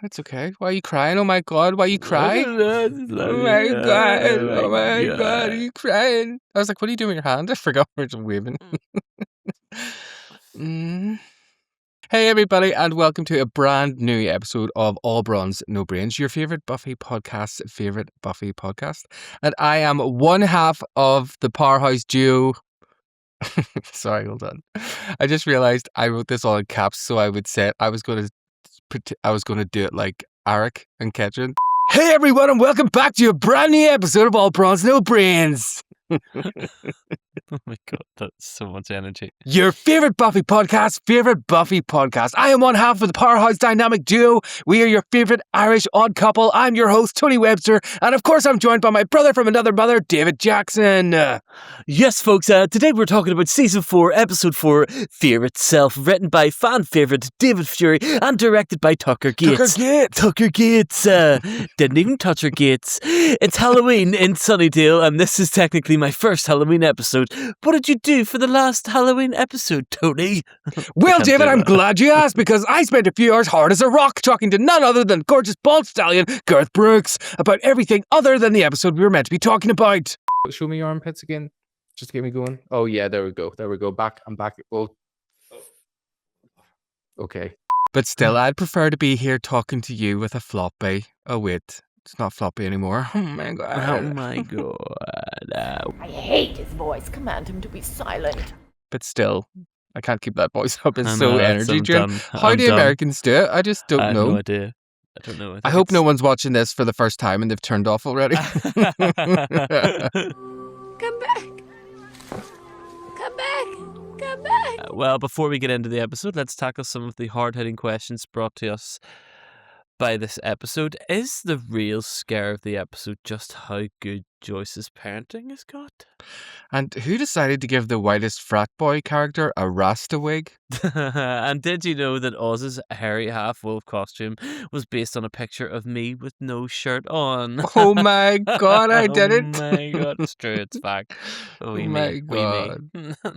It's okay. Why are you crying? Oh my God, why are you crying? Oh my God, oh my God, are you crying? I was like, what are you doing with your hand? I forgot we're just waving. Hey everybody, and welcome to a brand new episode of All Bronze No Brains, your favourite Buffy podcast's favourite Buffy podcast. And I am one half of the powerhouse duo. Sorry, hold on. I just realised I wrote this all in caps, so I would say I was going to do it like Eric and Ketrin. Hey everyone, and welcome back to a brand new episode of All Bronze No Brains. Oh my God, that's so much energy. Your favourite Buffy podcast. I am one half of the powerhouse dynamic duo. We are your favourite Irish odd couple. I'm your host, Tony Webster, and of course I'm joined by my brother from another mother, David Jackson. Yes, folks, today we're talking about Season 4, Episode 4, Fear Itself, written by fan favourite David Fury and directed by Tucker Gates. Tucker Gates. Didn't even touch her Gates. It's Halloween in Sunnydale, and this is technically my first Halloween episode. What did you do for the last Halloween episode, Tony? Well, David, I'm glad you asked, because I spent a few hours hard as a rock talking to none other than gorgeous bald stallion Garth Brooks about everything other than the episode we were meant to be talking about. Show me your armpits again, just to get me going. Oh yeah, there we go. I'm back. Oh, okay. But still, I'd prefer to be here talking to you with a floppy. Oh wait, it's not floppy anymore. Oh my God. Oh my God. I hate his voice. Command him to be silent. But still, I can't keep that voice up. It's so energy draining. How I'm do done. Americans do it? I just don't I have know. no idea. I don't know. I hope no one's watching this for the first time and they've turned off already. Come back. Come back. Come back. Well, before we get into the episode, let's tackle some of the hard-hitting questions brought to us by this episode. Is the real scare of the episode just how good Joyce's parenting has got? And who decided to give the whitest frat boy character a Rasta wig? And did you know that Oz's hairy half-wolf costume was based on a picture of me with no shirt on? Oh my God, I did it. Oh my God, it's true, it's fact. Oh my God.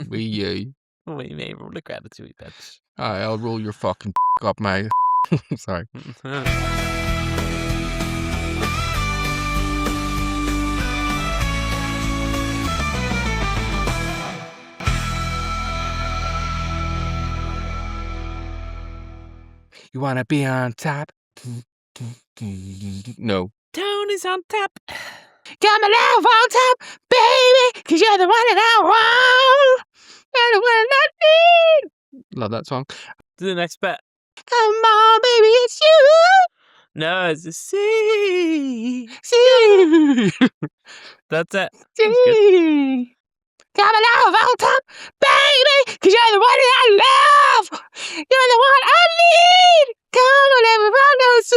We you. We may roll the gratitude, bitch. Alright, I'll roll your fucking up my... Sorry. You wanna be on top? No. Tony's on top. Got my love on top, baby, 'cause you're the one that I want. You're the one that I need. Love that song. Do the next bit. Come on, baby, it's you. No, it's a C. See. That's it. See. Got my love on top, baby, 'cause you're the one that I love. You're the one I need. Come on, everyone knows.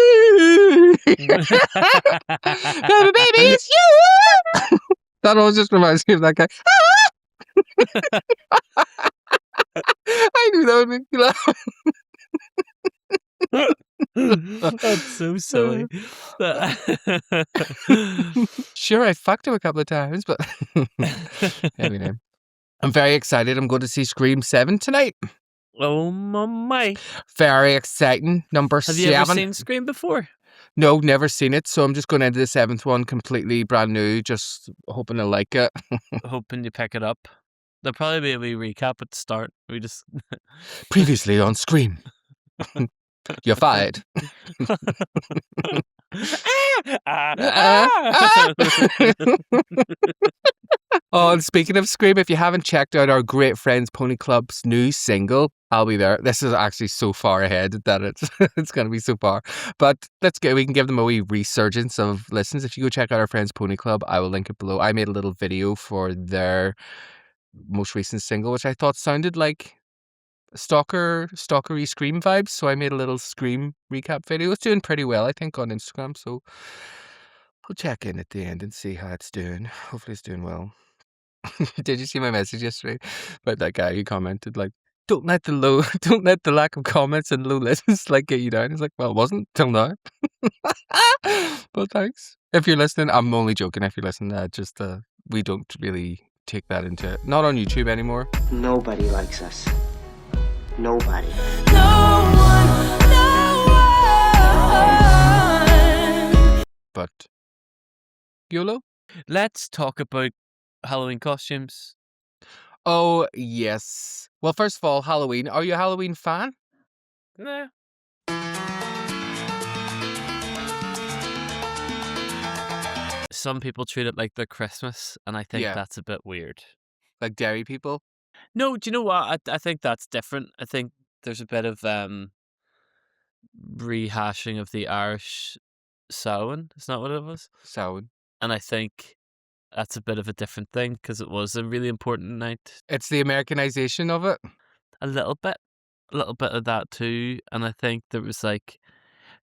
Baby, baby, it's you. That always just reminds me of that guy. I knew that would make you laugh. That's so silly. Sure, I fucked him a couple of times, but anyway. I'm very excited. I'm going to see Scream 7 tonight. Oh my. Very exciting. Number 7. Have you ever seen Scream before? No, never seen it. So I'm just going into the 7th one completely brand new, just hoping I like it. Hoping you pick it up. There'll probably be a wee recap at the start. We just Previously on Scream. You're fired. Oh, and speaking of Scream, if you haven't checked out our great friends Pony Club's new single, I'll be there. This is actually so far ahead that it's going to be so far. But we can give them a wee resurgence of listens. If you go check out our friends Pony Club, I will link it below. I made a little video for their most recent single, which I thought sounded like stalkery Scream vibes, so I made a little Scream recap video. It's doing pretty well, I think, on Instagram, so I'll check in at the end and see how it's doing. Hopefully it's doing well. Did you see my message yesterday about that guy who commented like, don't let the lack of comments and low listens like get you down? It's like, well, it wasn't till now. But thanks. If you're listening, I'm only joking. If you're listening, we don't really take that into it. Not on YouTube anymore. Nobody likes us. Nobody. No one. YOLO? Let's talk about Halloween costumes. Oh, yes. Well, first of all, Halloween. Are you a Halloween fan? Nah. Some people treat it like their Christmas, and I think Yeah. that's a bit weird. Like dairy people? No, do you know what? I think that's different. I think there's a bit of rehashing of the Irish Samhain. Is that what it was? Sound. And I think that's a bit of a different thing because it was a really important night. It's the Americanization of it. A little bit of that too. And I think there was like,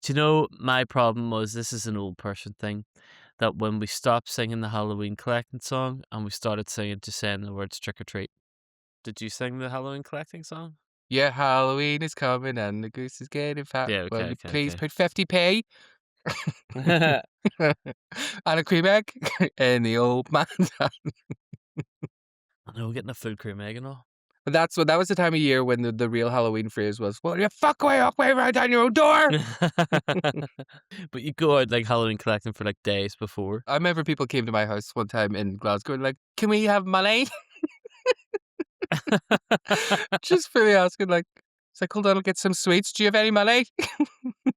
do you know, my problem was, this is an old person thing, that when we stopped singing the Halloween collecting song and we started singing, just saying the words trick or treat. Did you sing the Halloween collecting song? Yeah, Halloween is coming and the goose is getting fat. Yeah, Will okay, you okay, please okay. put 50p I and a cream egg in the old man's hand? know, getting a full cream egg and all. But that was the time of year when the real Halloween phrase was, "Well, you fuck away, walk away right down your own door." But you go out like Halloween collecting for like days before. I remember people came to my house one time in Glasgow and like, "Can we have money?" Just for me asking, like, it's like, "Hold on, I'll get some sweets. Do you have any money?"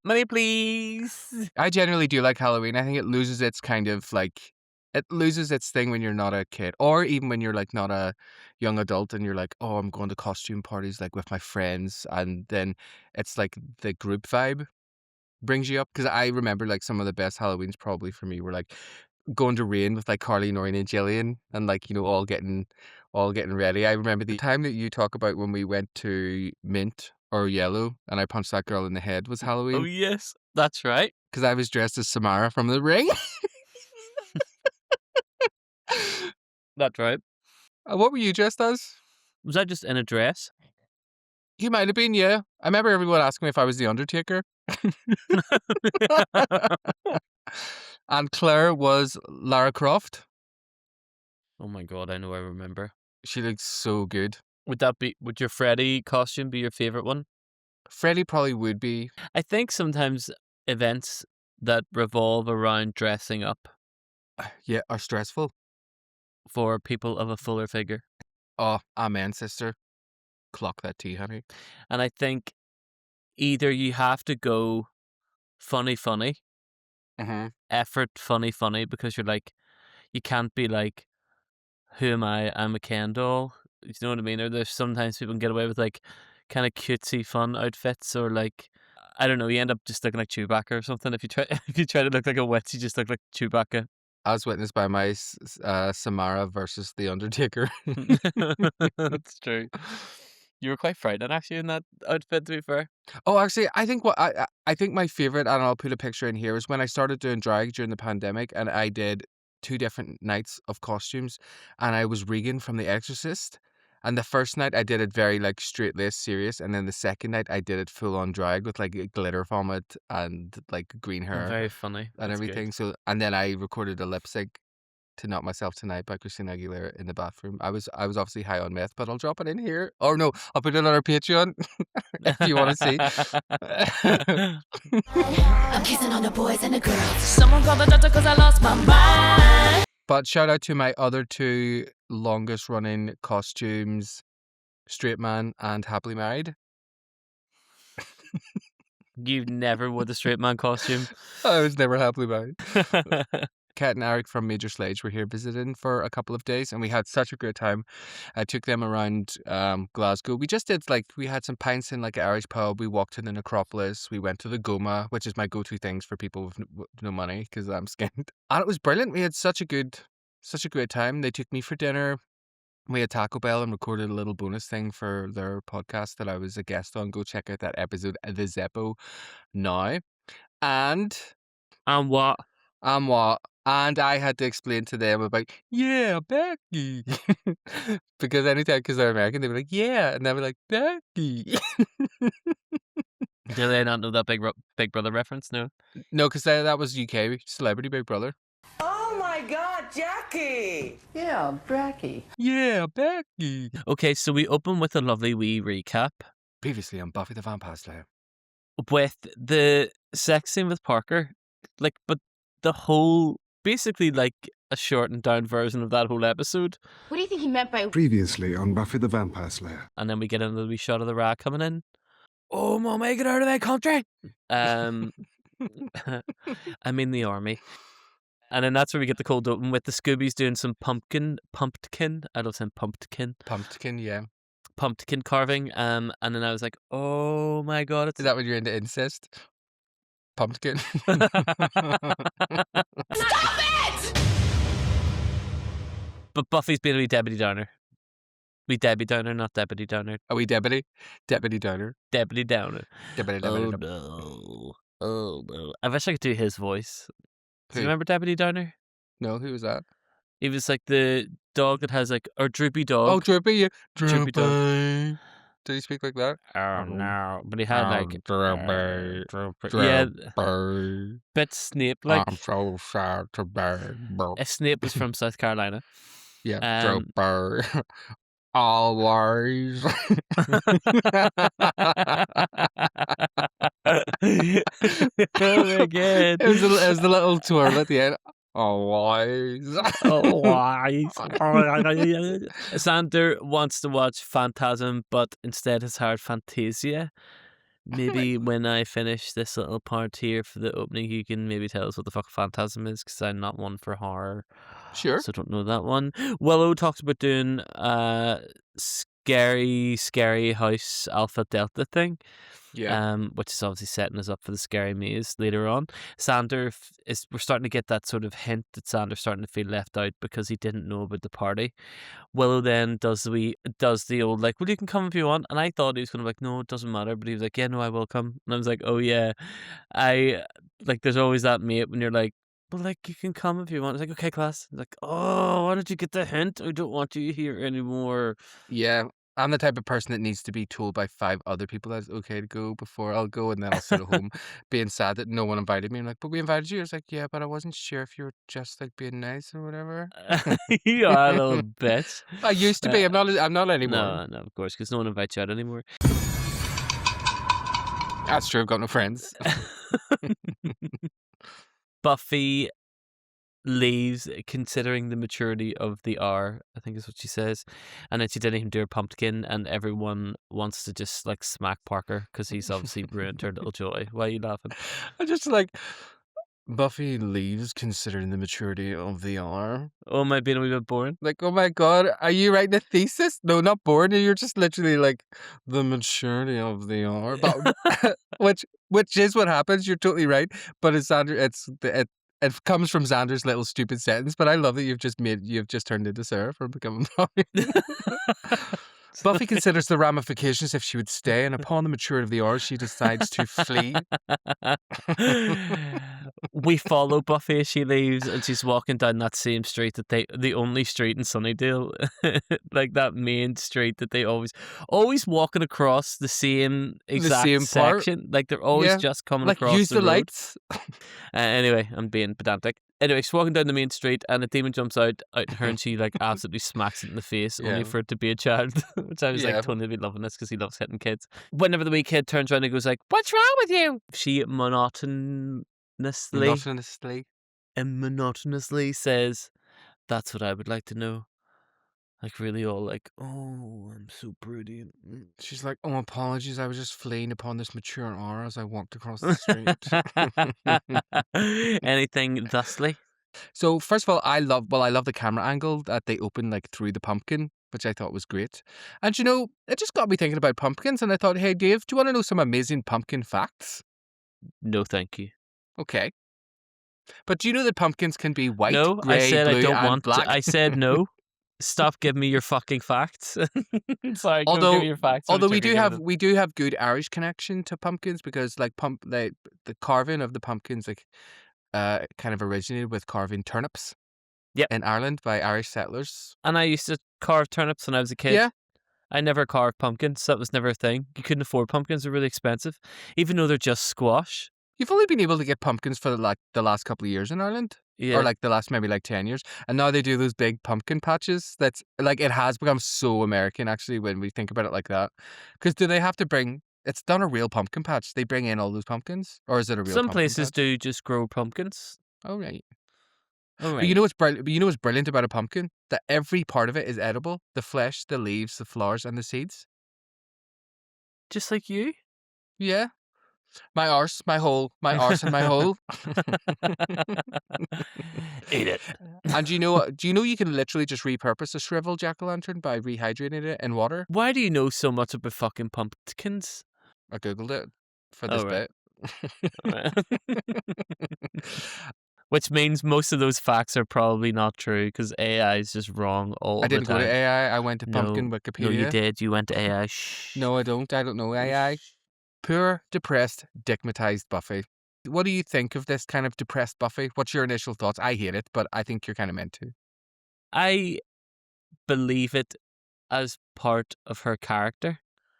Money, please. I generally do like Halloween. I think it loses its it loses its thing when you're not a kid, or even when you're like not a young adult and you're like, oh, I'm going to costume parties like with my friends, and then it's like the group vibe brings you up. Because I remember like some of the best Halloweens probably for me were like going to rain with like Carly, Noreen, and Jillian, and like all getting ready. I remember the time that you talk about when we went to Mint or Yellow, and I punched that girl in the head was Oh Halloween yes, that's right. because I was dressed as Samara from The Ring. That's right. What were you dressed as? Was I just in a dress? You might have been, yeah. I remember everyone asking me if I was the Undertaker. And Claire was Lara Croft. Oh my god, I know, I remember. She looked so good. Would your Freddy costume be your favorite one? Freddie probably would be. I think sometimes events that revolve around dressing up Yeah, are stressful. for people of a fuller figure. Oh, amen, sister. Clock that tea, honey. And I think either you have to go funny, Mm-hmm. effort funny, because you're like, you can't be like, who am I? I'm a Ken doll. You know what I mean? Or there's sometimes people can get away with like kind of cutesy fun outfits, or like, I don't know, you end up just looking like Chewbacca or something. If you try to look like a witch, you just look like Chewbacca. As witnessed by my Samara versus The Undertaker. That's true. You were quite frightened actually in that outfit, to be fair. Oh, actually, I think I think my favorite, and I'll put a picture in here, was when I started doing drag during the pandemic, and I did 2 different nights of costumes, and I was Regan from The Exorcist. And the first night I did it very like straight laced serious, and then the second night I did it full on drag with like a glitter vomit and like green hair Very funny. and That's good. everything. So and then I recorded a lip sync to Not Myself Tonight by Christina Aguilera in the bathroom. I was obviously high on meth, but I'll drop it in here. Or no, I'll put it on our Patreon if you want to see. I'm kissing on the boys and the girls. Someone call the doctor because I lost my mind. But shout out to my other 2 longest running costumes, Straight Man and Happily Married. You never wore the straight man costume. I was never happily married. Kat and Eric from Major Sledge were here visiting for a couple of days, and we had such a great time. I took them around Glasgow. We just did we had some pints in like an Irish pub. We walked to the necropolis. We went to the Goma, which is my go-to things for people with no money because I'm skint. And it was brilliant. We had such a great time. They took me for dinner. We had Taco Bell and recorded a little bonus thing for their podcast that I was a guest on. Go check out that episode, The Zeppo, now. And what? And I had to explain to them about, yeah, Becky. Because they're American, they were like, yeah. And they were like, Becky. Do they not know that Big Brother reference? No. No, because that was UK Celebrity Big Brother. Oh my God, Jackie! Yeah, Bracky. Yeah, Becky. Okay, so we open with a lovely wee recap Previously on Buffy the Vampire Slayer. with the sex scene with Parker. Like, but the whole basically like a shortened down version of that whole episode. What do you think he meant by Previously on Buffy the Vampire Slayer. And then we get another wee shot of the rat coming in. Oh, Mama, get out of that country! I'm in the army. And then that's where we get the cold open with the Scoobies doing some pumpkin. I love saying pumpkin. Pumpkin, yeah. Pumpkin carving. And then I was like, oh my god, it's Is that when you're into incest? Pumpkin. Stop it! But Buffy's being a wee Debbie Downer. Wee Debbie Downer, not Deputy Downer. Are we Deputy? Deputy Downer. Deputy Downer. Deputy Oh Downer. no. Oh no. I wish I could do his voice. Do Who? you remember Deputy Downer? No, who was that? He was like the dog that has like, or Droopy Dog. Oh, Droopy. Yeah. Droopy Droopy. Did he speak like that? Oh no. But he had like, Droopy. yeah, Droopy. bit Snape like. I'm so sad to be. Snape was from South Carolina. Yeah, Droopy. Always. Oh my god. It was the little twirl at the end. Always. Xander wants to watch Phantasm, but instead has hired Fantasia. Maybe when I finish this little part here for the opening, you can maybe tell us what the fuck Phantasm is, because I'm not one for horror. Sure. So I don't know that one. Willow talks about doing scary house alpha delta thing. Yeah. Which is obviously setting us up for the scary maze later on. Xander we're starting to get that sort of hint that Xander's starting to feel left out because he didn't know about the party. Willow then does the old like, well, you can come if you want, and I thought he was gonna be like, no, it doesn't matter, but he was like, yeah, no, I will come, and I was like, oh yeah, I like. There's always that mate when you're like, well, like, you can come if you want. It's like, okay, class. It's like, oh, why did you get the hint? I don't want you here anymore. Yeah. I'm the type of person that needs to be told by 5 other people that it's okay to go before I'll go, and then I'll sit at home being sad that no one invited me. I'm like, but we invited you. I was like, yeah, but I wasn't sure if you were just like being nice or whatever. You are a little bitch. I used to be. I'm not anymore. No, of course, because no one invites you out anymore. That's true. I've got no friends. Buffy leaves considering the maturity of the hour, I think is what she says, and then she didn't even do her pumpkin, and everyone wants to just like smack Parker because he's obviously ruined her little joy. Why are you laughing? I just like Buffy leaves considering the maturity of the hour. Oh, am I being a wee bit boring? Like, oh my god, are you writing a thesis? No, not bored. You're just literally like the maturity of the hour, but which is what happens. You're totally right. But it's Xander. It comes from Xander's little stupid sentence. But I love that you've just turned into Sarah for becoming Buffy. Buffy considers the ramifications if she would stay, and upon the maturity of the hour, she decides to flee. We follow Buffy as she leaves, and she's walking down that same street the only street in Sunnydale, like that main street that they always walking across the same exact same part. section. Like they're always just coming Like, across use the the road. lights. Anyway, I'm being pedantic. Anyway, she's walking down the main street, and a demon jumps out at her, and she like absolutely smacks it in the face, only Yeah. for it to be a child. Which I was Yeah. like, Tony will be loving this because he loves hitting kids. Whenever the wee kid turns around and goes like, "What's wrong with you?" She monotonously says, "That's what I would like to know." Like really all like, "Oh, I'm so pretty." She's like, oh, apologies. I was just fleeing upon this mature hour as I walked across the street. Anything thusly? So first of all, I love the camera angle that they open like through the pumpkin, which I thought was great. And you know, it just got me thinking about pumpkins, and I thought, hey Dave, do you want to know some amazing pumpkin facts? No, thank you. Okay. But do you know that pumpkins can be white, No, grey, I said blue, I don't and want. black? I said no. Stop giving me your fucking facts. Sorry, go give me your facts. Although we do have good Irish connection to pumpkins, because like the carving of the pumpkins like kind of originated with carving turnips. Yep. In Ireland by Irish settlers. And I used to carve turnips when I was a kid. Yeah. I never carved pumpkins. That was never a thing. You couldn't afford pumpkins. They're really expensive, even though they're just squash. You've only been able to get pumpkins for like the last couple of years in Ireland. Yeah. Or like the last maybe like 10 years. And now they do those big pumpkin patches. That's like, it has become so American actually when we think about it like that. Because do they have to bring, it's done a real pumpkin patch. They bring in all those pumpkins? Or is it a real Some pumpkin places patch? do just grow pumpkins. Oh, right. All But you right. know what's brilliant? You know what's brilliant about a pumpkin? That every part of it is edible: the flesh, the leaves, the flowers, and the seeds. Just like you. Yeah, my arse, my arse, and my hole. Eat it. And do you know what? Do you know you can literally just repurpose a shriveled jack-o'-lantern by rehydrating it in water? Why do you know so much about fucking pumpkins? I googled it for this Oh, right. bit. Which means most of those facts are probably not true because AI is just wrong all I the didn't go to time. AI. I went to Pumpkin No, Wikipedia. no, you did. You went to AI. Shh. No, I don't. I don't know AI. Poor, depressed, digmatized Buffy. What do you think of this kind of depressed Buffy? What's your initial thoughts? I hate it, but I think you're kind of meant to. I believe it as part of her character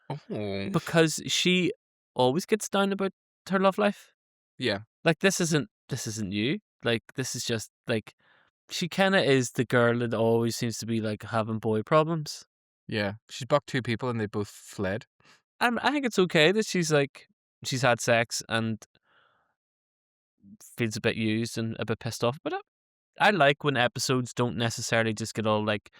Oh. because she always gets down about her love life. Yeah. Like this isn't you. Like this is just like she kind of is the girl that always seems to be like having boy problems. Yeah. She's bucked 2 people and they both fled. And I think it's okay that she's had sex and feels a bit used and a bit pissed off. But I like when episodes don't necessarily just get all like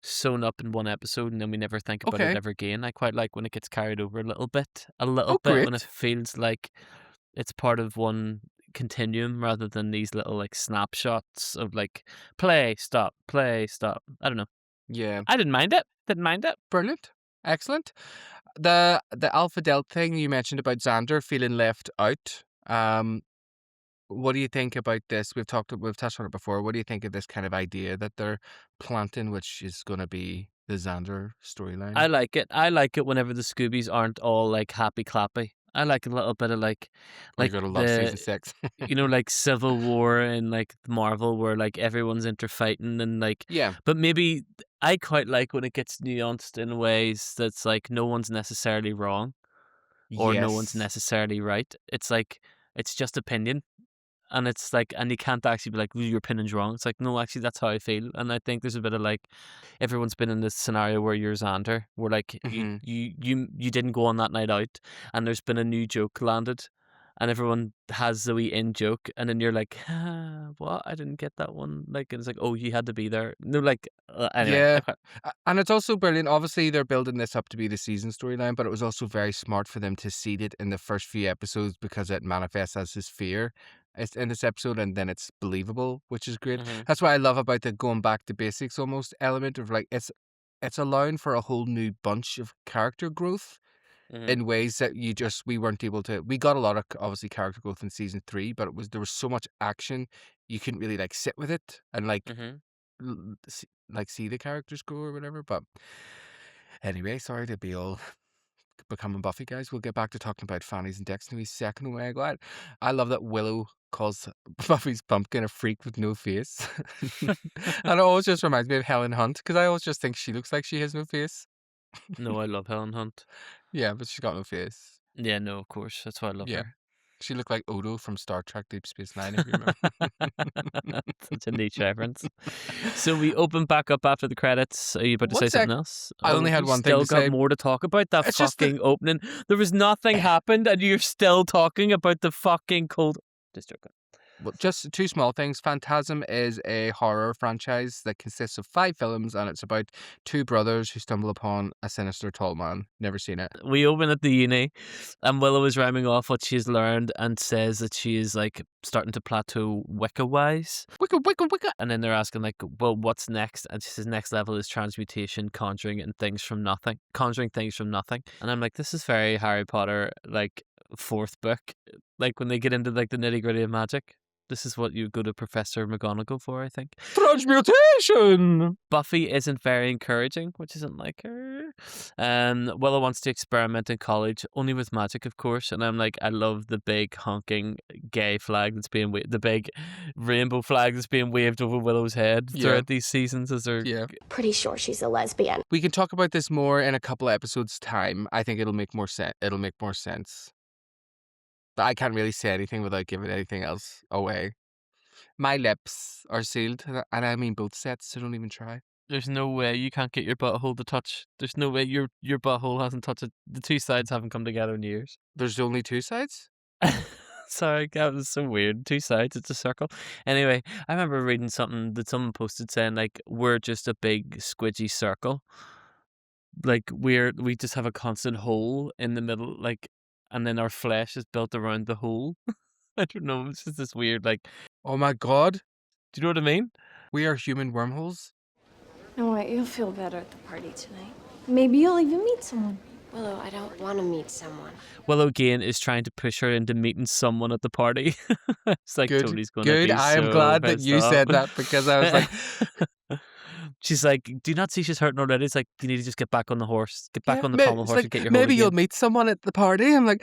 sewn up in one episode and then we never think about it Okay. ever again. I quite like when it gets carried over a little bit, Oh, when it great. feels like it's part of one continuum rather than these little like snapshots of like play, stop. I don't know. Yeah. I didn't mind it. Brilliant. Excellent. The Alpha Delt thing you mentioned about Xander feeling left out. What do you think about this? We've touched on it before. What do you think of this kind of idea that they're planting, which is going to be the Xander storyline? I like it. I like it whenever the Scoobies aren't all like happy clappy. I like a little bit of like You're going to love season 6. like Civil War and like Marvel where like everyone's interfighting and like Yeah. but maybe I quite like when it gets nuanced in ways that's like no one's necessarily wrong or no one's Yes. necessarily right. It's like it's just opinion. And it's like, and you can't actually be like, "Ooh, your opinion's wrong." It's like, no, actually, that's how I feel. And I think there's a bit of like, everyone's been in this scenario where you're Xander, where like Mhm. you didn't go on that night out, and there's been a new joke landed, and everyone has the wee in joke, and then you're like, what? I didn't get that one. Like, and it's like, oh, you had to be there. No, like, anyway. Yeah. And it's also brilliant. Obviously, they're building this up to be the season storyline, but it was also very smart for them to seed it in the first few episodes because it manifests as his fear in this episode, and then it's believable, which is great. Mhm. That's what I love about the going back to basics almost element of like it's allowing for a whole new bunch of character growth Mhm. in ways that we weren't able to. We got a lot of obviously character growth in season 3, but there was so much action you couldn't really like sit with it and like Mhm. see the characters grow or whatever. But anyway, sorry to be all becoming Buffy guys. We'll get back to talking about Fanny's and Dex in a wee second. Away I go. I love that Willow calls Buffy's pumpkin a freak with no face. And it always just reminds me of Helen Hunt because I always just think she looks like she has no face. No, I love Helen Hunt. Yeah, but she's got no face. Yeah, no, of course. That's why I love Yeah. her. She looked like Odo from Star Trek Deep Space Nine, if you remember. Such a niche reference. So we open back up after the credits. Are you about to say One sec. something else? I only had you one thing still to got say. more to talk about that It's just that- fucking opening. There was nothing happened, and you're still talking about the fucking cold. Just joking. Well, just 2 small things. Phantasm is a horror franchise that consists of 5 films, and it's about 2 brothers who stumble upon a sinister tall man. Never seen it. We open at the uni, and Willow is rhyming off what she's learned and says that she is like starting to plateau Wicca-wise. Wicca. And then they're asking like, well, what's next? And she says next level is transmutation, conjuring things from nothing. And I'm like, this is very Harry Potter, like 4th book. Like when they get into like the nitty gritty of magic. This is what you go to Professor McGonagall for, I think. Transmutation! Buffy isn't very encouraging, which isn't like her. Willow wants to experiment in college, only with magic, of course. And I'm like, I love the big honking gay flag that's being the big rainbow flag that's being waved over Willow's head throughout these seasons as they're. Yeah. Pretty sure she's a lesbian. We can talk about this more in a couple of episodes' time. I think it'll make more sense. But I can't really say anything without giving anything else away. My lips are sealed, and I mean both sets, so don't even try. There's no way you can't get your butthole to touch. There's no way your butthole hasn't touched it. The 2 sides haven't come together in years. There's only 2 sides? Sorry, that was so weird. Two sides, it's a circle. Anyway, I remember reading something that someone posted saying like we're just a big squidgy circle. Like we just have a constant hole in the middle, like, and then our flesh is built around the hole. I don't know. It's just this weird, like, Oh my god, do you know what I mean? we are human wormholes. No, wait, you'll feel better at the party tonight. Maybe you'll even meet someone. Willow, I don't want to meet someone. Willow again is trying to push her into meeting someone at the party. It's like Good, Tony's going to good. be I am so glad that pissed you off. said that because I was like, She's like, do you not see she's hurting already? It's like, you need to just get back on the horse, get back yeah, on the ma- pommel it's horse like, and get your maybe hold you'll again. meet someone at the party. I'm like,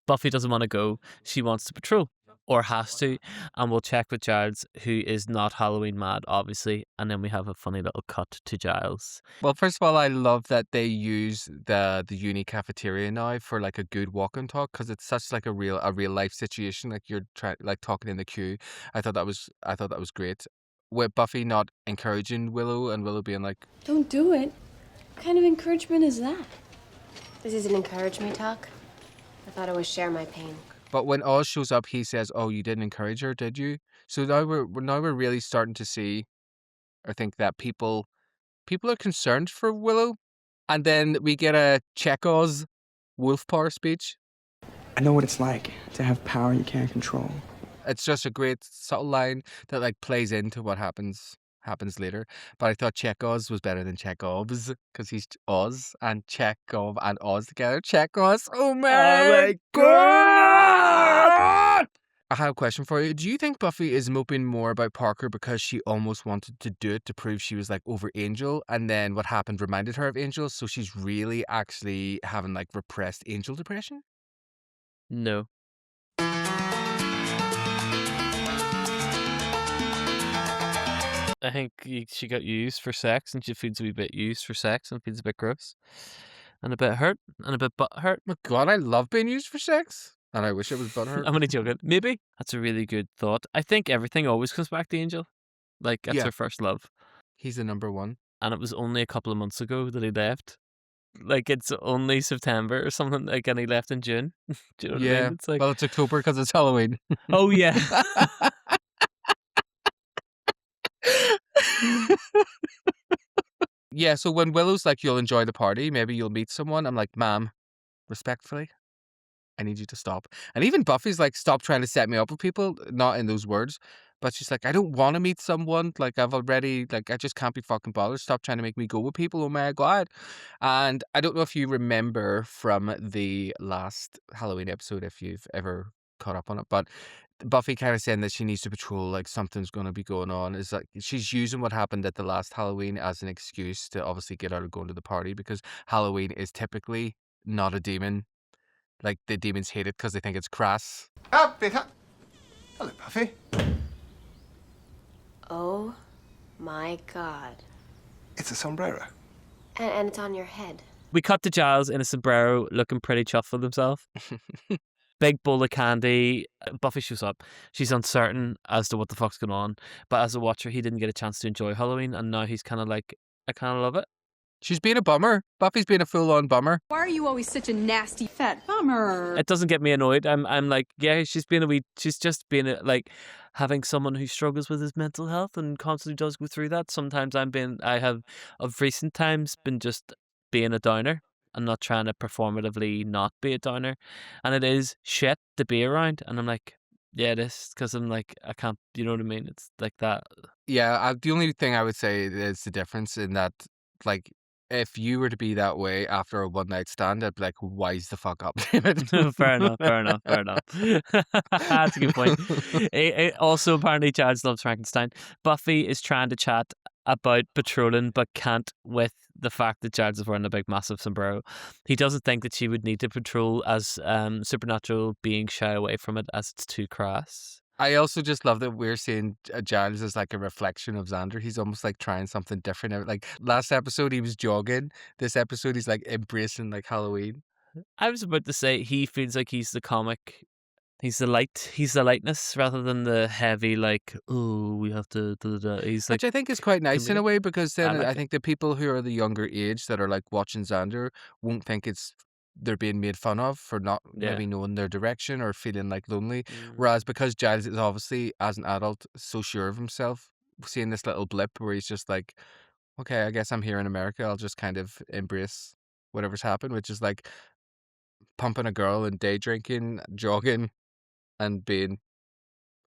Buffy doesn't want to go. She wants to patrol, or has to, and we'll check with Giles, who is not Halloween mad, obviously, and then we have a funny little cut to Giles. well, first of all, I love that they use the uni cafeteria now for like a good walk and talk because it's such like a real life situation. Like you're like talking in the queue. I thought that was great. With Buffy not encouraging Willow and Willow being like, Don't do it. What kind of encouragement is that? This is an encourage me talk. I thought it was share my pain. but when Oz shows up, he says, "Oh, you didn't encourage her, did you?" So now we're really starting to see, I think that people are concerned for Willow, and then we get a Chekhov's wolf power speech. I know what it's like to have power you can't control. It's just a great subtle line that like plays into what happens later. But I thought Chekhov's was better than Chekhov's because he's Oz and Chekhov and Oz together. Chekhov's. Oh my god! I have a question for you. Do you think Buffy is moping more about Parker because she almost wanted to do it to prove she was like over Angel, and then what happened reminded her of Angel, so she's really actually having like repressed Angel depression? No. I think she got used for sex, and she feels a wee bit used for sex, and feels a bit gross, and a bit hurt, and a bit butt hurt. Oh my god, I love being used for sex, and I wish it was butthurt. I'm only joking. Maybe that's a really good thought. I think everything always comes back to Angel. Like that's Yeah. her first love, He's the number one. and it was only a couple of months ago that he left. Like it's only September or something. Like, and he left in June. Do you know what I Yeah. mean? It's like, Well, it's October because it's Halloween. oh yeah. Yeah, so when Willow's like, you'll enjoy the party, maybe you'll meet someone, I'm like, ma'am, respectfully, I need you to stop. And even Buffy's like, stop trying to set me up with people, not in those words, but she's like, I don't want to meet someone. Like, I've already, like, I just can't be fucking bothered. Stop trying to make me go with people. Oh my God. And I don't know if you remember from the last Halloween episode, if you've ever caught up on it, but Buffy kind of saying that she needs to patrol, like something's going to be going on. Is like she's using what happened at the last Halloween as an excuse to obviously get out of going to the party because Halloween is typically not a demon. Like the demons hate it because they think it's crass. Hello, Buffy. Oh my god. It's a sombrero. And it's on your head. We cut to Giles in a sombrero, looking pretty chuffed with himself. Big bowl of candy. Buffy shows up. She's uncertain as to what the fuck's going on. But as a watcher, he didn't get a chance to enjoy Halloween, and now he's kind of like, I kind of love it. She's being a bummer. Buffy's being a full-on bummer. Why are you always such a nasty fat bummer? It doesn't get me annoyed. I'm like, yeah, she's just being like having someone who struggles with his mental health and constantly does go through that. Sometimes I have of recent times been just being a downer. I'm not trying to performatively not be a downer, and it is shit to be around. And I'm like, yeah, it is, because I'm like, I can't. You know what I mean? It's like that. Yeah, the only thing I would say is the difference in that, like, if you were to be that way after a one-night stand, I'd be like, wise the fuck up, David. Fair enough. That's a good point. Also, apparently, Giles loves Frankenstein. Buffy is trying to chat about patrolling, but can't with the fact that Giles is wearing a big, massive sombrero. He doesn't think that she would need to patrol as supernatural being shy away from it, as it's too crass. I also just love that we're seeing Giles as like a reflection of Xander. He's almost like trying something different. Like last episode, he was jogging. This episode, he's like embracing like Halloween. I was about to say he feels like he's the comic. He's the light. He's the lightness rather than the heavy. Like, oh, we have to. He's like, which I think is quite nice in a way because then I like I think the people who are the younger age that are like watching Xander won't think it's they're being made fun of for not Yeah. maybe knowing their direction or feeling like lonely. Mm. Whereas because Giles is obviously, as an adult, so sure of himself, seeing this little blip where he's just like, okay, I guess I'm here in America. I'll just kind of embrace whatever's happened, which is like pumping a girl and day drinking, jogging, and being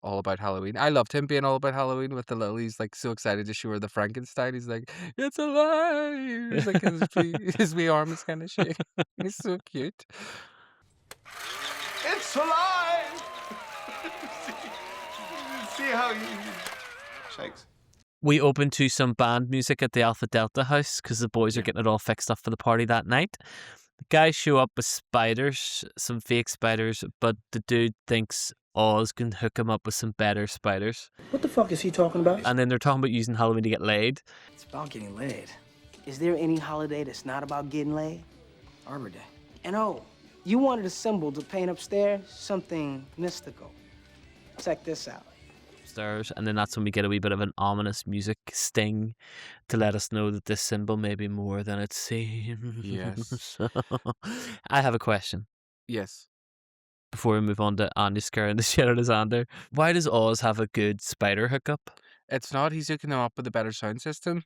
all about Halloween. I loved him being all about Halloween with the little. He's like so excited to show her the Frankenstein. He's like, "It's alive!" He's like his wee arm is kind of shaking. He's so cute. It's alive! See how he shakes. We open to some band music at the Alpha Delta house because the boys are getting it all fixed up for the party that night. The guys show up with spiders, some fake spiders, but the dude thinks Oz can hook him up with some better spiders. What the fuck is he talking about? And then they're talking about using Halloween to get laid. It's about getting laid. Is there any holiday that's not about getting laid? Arbor Day. And oh, you wanted a symbol to paint upstairs? Something mystical. Check this out. Stairs, and then that's when we get a wee bit of an ominous music sting to let us know that this symbol may be more than it seems. Yes. I have a question Yes. before we move on to Anya scaring the shit out of Xander. Why does Oz have a good spider hookup? It's not. He's hooking them up with a better sound system.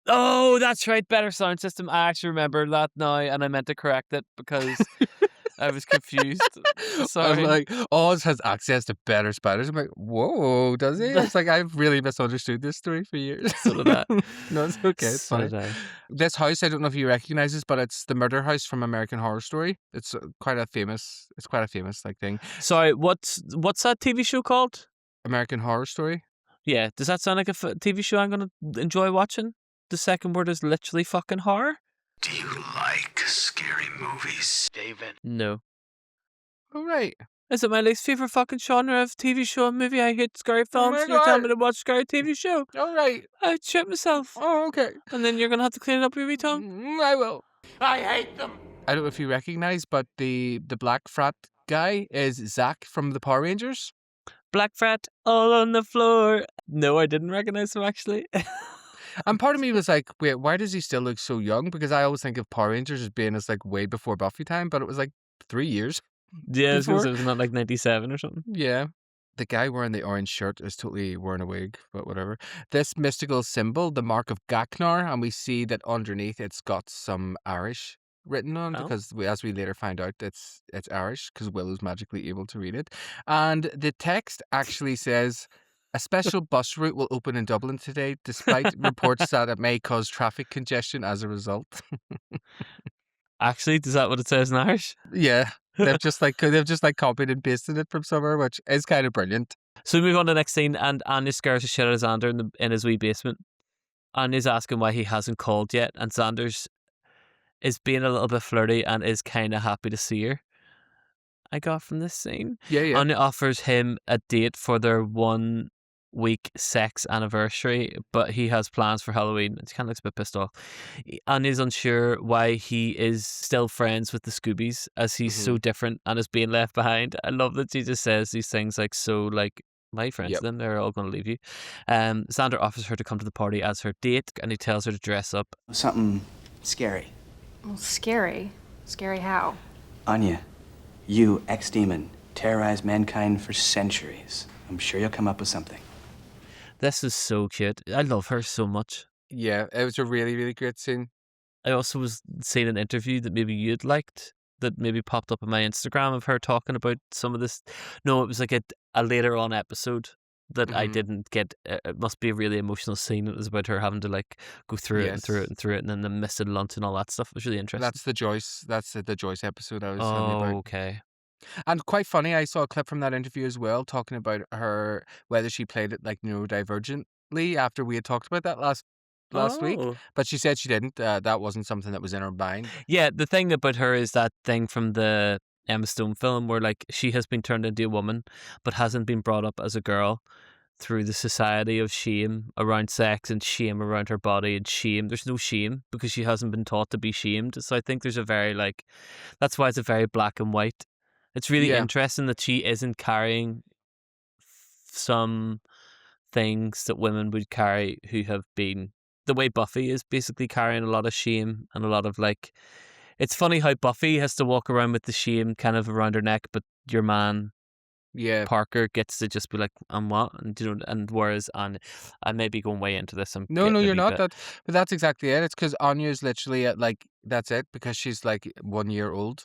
Oh, that's right, better sound system. I actually remember that now, and I meant to correct it because I was confused. Sorry. I'm like, Oz has access to better spiders. I'm like, whoa, does he? It's like, I've really misunderstood this story for years. So did I. No, it's okay. It's So fine. did I. This house, I don't know if you recognize this, but it's the murder house from American Horror Story. It's quite a famous like thing. Sorry, what's that TV show called? American Horror Story. Yeah, does that sound like a TV show I'm going to enjoy watching? The second word is literally fucking horror? Do you like scary movies, David? No. All right. Is it my least favourite fucking genre of TV show and movie? I hate scary films. my and you're telling God. me to watch scary TV show. All right. I'd shit myself. Oh, okay. And then you're going to have to clean it up your wee tongue. I will. I hate them. I don't know if you recognize, but the black frat guy is Zach from the Power Rangers. Black frat all on the floor. No, I didn't recognise him actually. And part of me was like, wait, why does he still look so young? Because I always think of Power Rangers as being as like way before Buffy time, but it was like 3 years. Yeah, it Before? was not like 97 or something. Yeah. The guy wearing the orange shirt is totally wearing a wig, but whatever. This mystical symbol, the mark of Gachnar, and we see that underneath it's got some Irish written on Oh. because as we later find out it's Irish because Willow's magically able to read it. And the text actually says, a special bus route will open in Dublin today, despite reports that it may cause traffic congestion as a result. Actually, is that what it says in Irish? Yeah, they've just like copied and pasted it from somewhere, which is kind of brilliant. So we move on to the next scene, and Anya scares the shit out of Xander in his wee basement. Anya's asking why he hasn't called yet, and Xander's is being a little bit flirty and is kind of happy to see her. I got from this scene. Yeah. Anya offers him a date for their 1 week sex anniversary, but he has plans for Halloween. He kind of looks a bit pissed off. Anya's unsure why he is still friends with the Scoobies as he's so different and is being left behind. I love that she just says these things like so like, my friends Yep. then they're all going to leave you. Xander offers her to come to the party as her date, and he tells her to dress up. Something scary. Well, scary. Scary how? Anya, you, ex-demon, terrorized mankind for centuries. I'm sure you'll come up with something. This is so cute. I love her so much. Yeah, it was a really, really great scene. I also was seeing an interview that maybe you'd liked that maybe popped up on my Instagram of her talking about some of this. No, it was like a later on episode that I didn't get. It must be a really emotional scene. It was about her having to like go through it and through it and through it, and then the missing lunch and all that stuff. It was really interesting. That's the Joyce. That's the Joyce episode I was telling you Oh, about. okay. And quite funny, I saw a clip from that interview as well, talking about her whether she played it like neurodivergently after we had talked about that last week. Oh. But she said she didn't. That wasn't something that was in her mind. Yeah, the thing about her is that thing from the Emma Stone film where like she has been turned into a woman but hasn't been brought up as a girl through the society of shame around sex and shame around her body and shame. There's no shame because she hasn't been taught to be shamed. So I think there's a very like, that's why it's a very black and white. It's really Yeah. interesting that she isn't carrying some things that women would carry who have been the way Buffy is basically carrying a lot of shame and a lot of like, It's funny how Buffy has to walk around with the shame kind of around her neck, but your man Yeah. Parker gets to just be like, "I'm what?" And whereas I may be going way into this. I'm No, getting a you're wee not. bit. But that's exactly it. It's because Anya's literally at like that's it because she's like 1 year old.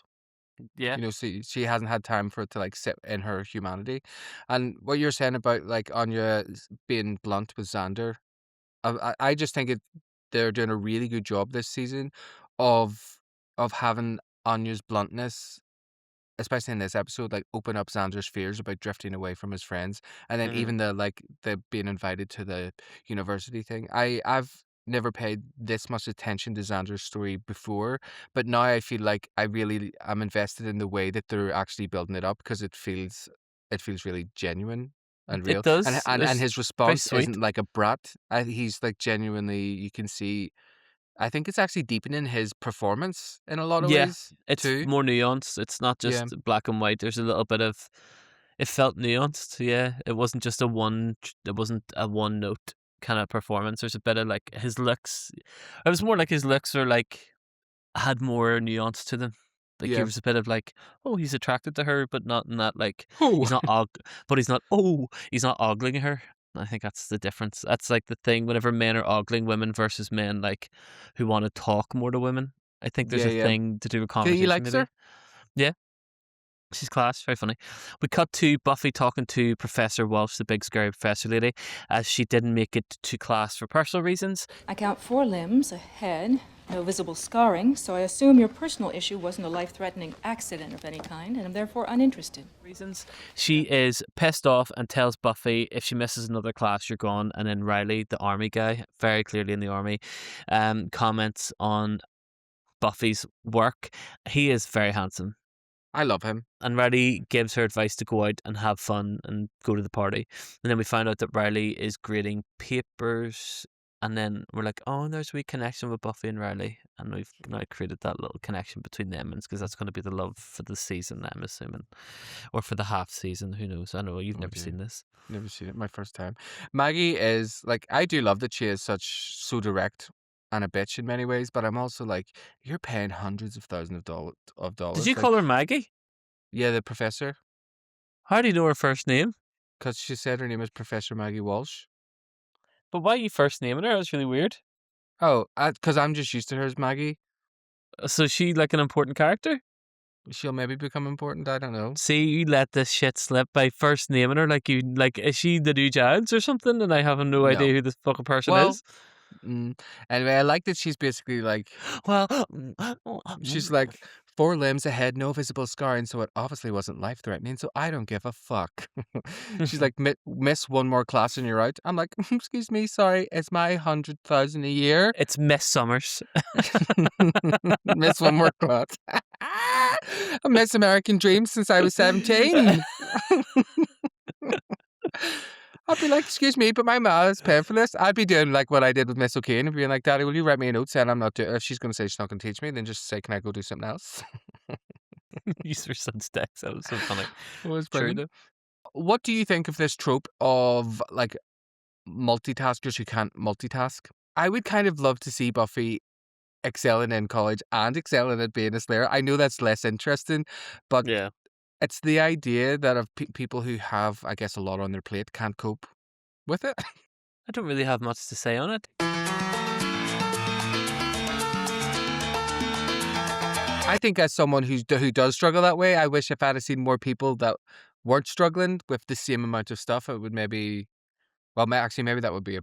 Yeah. She hasn't had time for it to like sit in her humanity. And what you're saying about like Anya being blunt with Xander, I just think they're doing a really good job this season of having Anya's bluntness, especially in this episode, like open up Xander's fears about drifting away from his friends, and then even the being invited to the university thing. I've never paid this much attention to Xander's story before, but now I feel like I really am invested in the way that they're actually building it up because it feels really genuine and It real, and does. and It's his very response sweet. isn't like a brat. He's like genuinely, you can see. I think it's actually deepening his performance in a lot of Yeah, ways it's too. more nuanced. It's not Yeah. just black and white. There's a little bit of. It felt nuanced. Yeah, it wasn't just it wasn't a one note kind of performance. There's a bit of like his looks. It was more like his looks are like had more nuance to them. Like he Yeah. was a bit of like, oh, he's attracted to her, but not in that like Oh. he's not he's not ogling her. I think that's the difference. That's like the thing whenever men are ogling women versus men like who want to talk more to women. I think there's Yeah, a yeah. thing to do with He conversation likes maybe. her? Yeah. She's class, very funny. We cut to Buffy talking to Professor Walsh, the big scary professor lady, as she didn't make it to class for personal reasons. I count 4 limbs, a head, no visible scarring, so I assume your personal issue wasn't a life-threatening accident of any kind, and am therefore uninterested. She is pissed off and tells Buffy if she misses another class, you're gone. And then Riley, the army guy, very clearly in the army, comments on Buffy's work. He is very handsome. I love him. And Riley gives her advice to go out and have fun and go to the party. And then we find out that Riley is grading papers. And then we're like, oh, there's a wee connection with Buffy and Riley. And we've now created that little connection between them. And because that's going to be the love for the season, I'm assuming. Or for the half season. Who knows? I know you've never seen this. Never seen it. My first time. Maggie is like, I do love that she is so direct and a bitch in many ways, but I'm also like, you're paying hundreds of thousands of dollars. Did you call her Maggie? Yeah, the professor. How do you know her first name? Because she said her name is Professor Maggie Walsh. But why are you first naming her? That's really weird. Oh, because I'm just used to her as Maggie. So is she like an important character? She'll maybe become important. I don't know. See, you let this shit slip by first naming her like is she the new Giles or something? And I have no idea who this fucking person is. Anyway, I like that she's basically like, well, she's like 4 limbs, a head, no visible scarring, so it obviously wasn't life threatening. So I don't give a fuck. She's like, miss one more class and you're out. I'm like, excuse me, sorry, it's my 100,000 a year. It's Miss Summers. Miss one more class. I miss American Dream since I was 17. I'd be like, excuse me, but my ma is paying for this. I'd be doing like what I did with Miss O'Kane and being like, Daddy, will you write me a note saying I'm not doing if she's going to say she's not going to teach me, then just say, can I go do something else? Use her son's text. That was so funny. It was True, brilliant. What do you think of this trope of like multitaskers who can't multitask? I would kind of love to see Buffy excelling in college and excelling at being a Slayer. I know that's less interesting, but yeah. It's the idea that of people who have, I guess, a lot on their plate can't cope with it. I don't really have much to say on it. I think as someone who does struggle that way, I wish if I'd have seen more people that weren't struggling with the same amount of stuff, it would maybe, well, maybe that would be a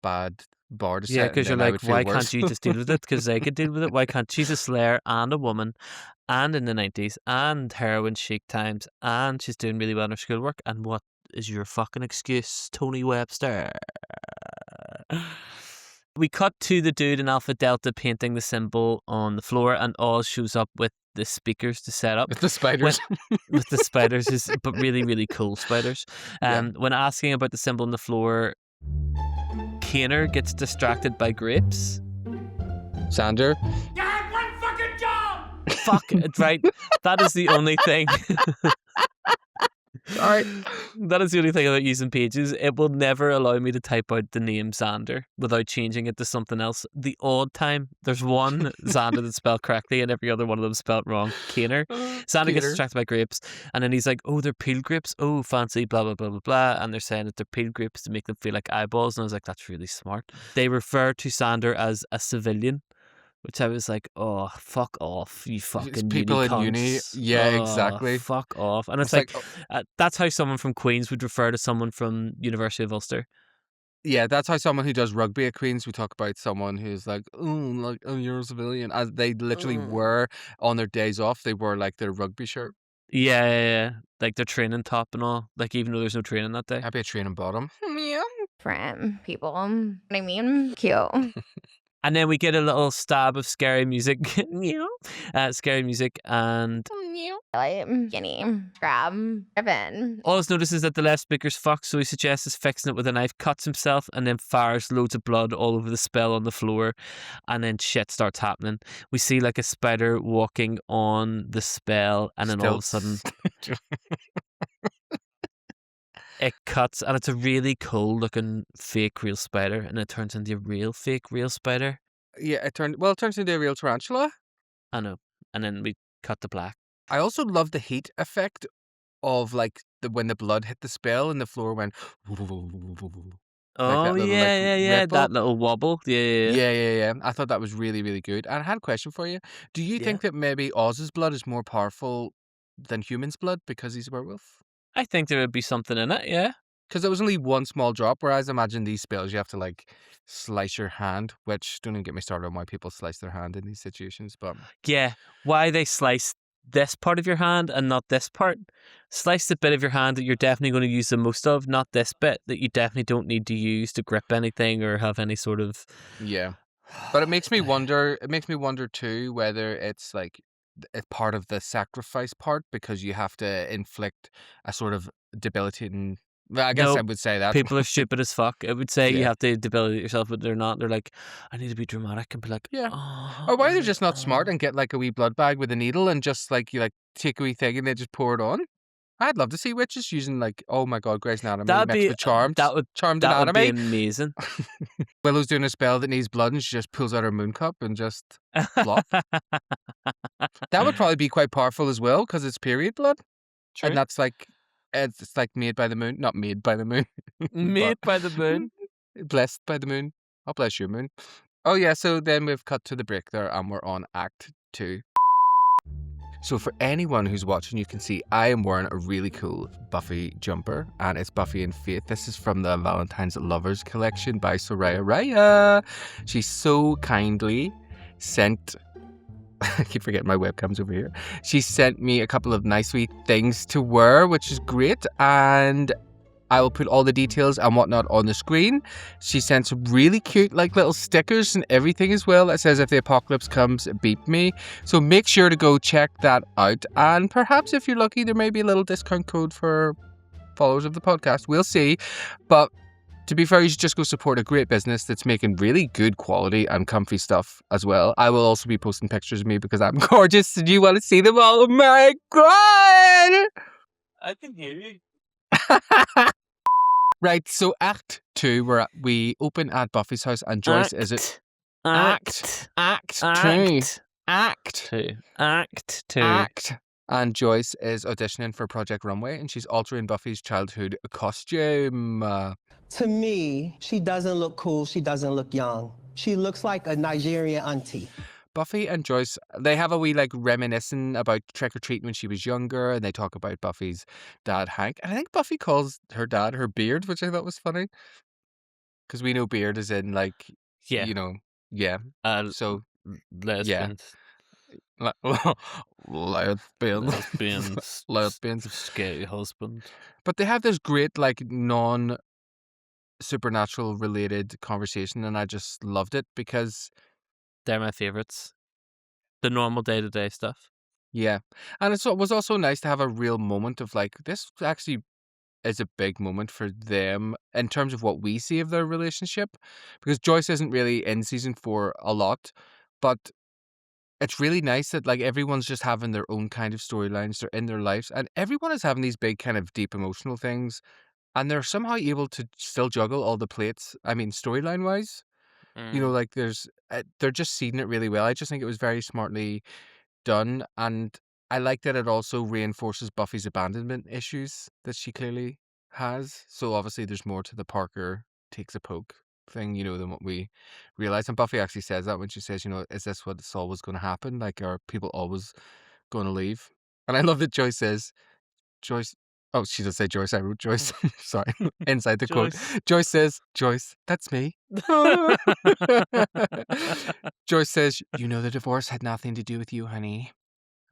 bad bar to set. Yeah, because you're like, why can't you just deal with it? Because they could deal with it. Why can't she's a Slayer and a woman and in the 90s and heroin chic times and she's doing really well in her schoolwork? And what is your fucking excuse, Tony Webster? We cut to the dude in Alpha Delta painting the symbol on the floor and Oz shows up with the speakers to set up. With the spiders. With the spiders, but really, really cool spiders. When asking about the symbol on the floor, Gachnar gets distracted by grapes. Xander. You had one fucking job! Fuck, right. That is the only thing. Sorry. That is the only thing about using pages. It will never allow me to type out the name Xander without changing it to something else. The odd time, there's one Xander that's spelled correctly and every other one of them spelled wrong. Gachnar. Xander gets Gator. distracted by grapes, and then he's like, oh, they're peeled grapes. Oh, fancy, blah, blah, blah, blah, blah. And they're saying that they're peeled grapes to make them feel like eyeballs. And I was like, that's really smart. They refer to Xander as a civilian, which I was like, oh, fuck off, you fucking people uni in uni. cunts. Yeah, Oh, exactly. Fuck off. And it's It's like, that's how someone from Queen's would refer to someone from University of Ulster. Yeah, that's how someone who does rugby at Queen's would talk about someone who's like, oh, you're a civilian. As they literally were on their days off, they wore like their rugby shirt. Yeah. Like their training top and all. Like even though there's no training that day. Happy a training bottom. Yeah. Friend, people. What I mean? Cute. And then we get a little stab of scary music. Scary music, and Guinea. Grab. Ribbon. Oz notices that the left speaker's fucked, so he suggests fixing it with a knife, cuts himself, and then fires loads of blood all over the spell on the floor, and then shit starts happening. We see like a spider walking on the spell, and then all of a sudden it cuts, and it's a really cool looking fake real spider, and it turns into a real fake real spider. Yeah, it turns into a real tarantula. I know. And then we cut to black. I also love the heat effect of like when the blood hit the spell and the floor went. Oh, that little, yeah. ripple. That little wobble. Yeah. Yeah. I thought that was really, really good. And I had a question for you. Do you think that maybe Oz's blood is more powerful than human's blood because he's a werewolf? I think there would be something in it, yeah. Because it was only one small drop, whereas imagine these spells, you have to like slice your hand, which don't even get me started on why people slice their hand in these situations. But Yeah, why they slice this part of your hand and not this part. Slice the bit of your hand that you're definitely going to use the most of, not this bit that you definitely don't need to use to grip anything or have any sort of... Yeah. But it makes me wonder, too, whether it's like it's part of the sacrifice part because you have to inflict a sort of debilitating... Well, I guess I would say that. People are stupid as fuck. It would say you Yeah. have to debilitate yourself, but they're not. They're like, I need to be dramatic and be like, Yeah. oh, Or why they're just not smart and get like a wee blood bag with a needle and just like you like take a wee thing and they just pour it on. I'd love to see witches using like, oh my god, Grey's Anatomy mixed with Charmed. Charmed that would Anatomy. be amazing. Willow's doing a spell that needs blood and she just pulls out her moon cup and just flop. That would probably be quite powerful as well because it's period blood. True. And that's like, it's like made by the moon. Not made by the moon. Made by the moon. Blessed by the moon. Oh, bless you, moon. Oh yeah, so then we've cut to the break there and we're on Act 2. So for anyone who's watching, you can see I am wearing a really cool Buffy jumper, and it's Buffy and Faith. This is from the Valentine's Lovers collection by Soraya Raya. She so kindly sent... I keep forgetting my webcam's over here. She sent me a couple of nice wee things to wear, which is great, and I will put all the details and whatnot on the screen. She sent some really cute like little stickers and everything as well that says if the apocalypse comes, beep me. So make sure to go check that out, and perhaps if you're lucky there may be a little discount code for followers of the podcast. We'll see. But to be fair, you should just go support a great business that's making really good quality and comfy stuff as well. I will also be posting pictures of me because I'm gorgeous and you want to see them all. Oh my god! I can hear you. Right, so Act 2, where we open at Buffy's house and Joyce is it? Act 2. And Joyce is auditioning for Project Runway and she's altering Buffy's childhood costume. To me, she doesn't look cool. She doesn't look young. She looks like a Nigerian auntie. Buffy and Joyce, they have a wee like reminiscing about trick-or-treating when she was younger, and they talk about Buffy's dad, Hank. And I think Buffy calls her dad her Beard, which I thought was funny. Because we know Beard is in like, Yeah. you know, yeah. So, Lesbians. Lesbians. Lesbians. Scary husband. But they have this great like non-supernatural related conversation, and I just loved it because... They're my favourites. The normal day-to-day stuff. Yeah. And it was also nice to have a real moment of like, this actually is a big moment for them in terms of what we see of their relationship. Because Joyce isn't really in season 4 a lot, but it's really nice that like everyone's just having their own kind of storylines. They're in their lives, and everyone is having these big kind of deep emotional things, and they're somehow able to still juggle all the plates. I mean, storyline wise, Mm. like they're just seeding it really well. I just think it was very smartly done, and I like that it also reinforces Buffy's abandonment issues that she clearly has. So obviously, there's more to the Parker takes a poke thing, than what we realize. And Buffy actually says that when she says, is this what's always going to happen? Like, are people always going to leave? And I love that Joyce. Oh, she does say Joyce. I wrote Joyce. Sorry. Inside the quote. Joyce. Joyce says, Joyce, that's me. Joyce says, the divorce had nothing to do with you, honey.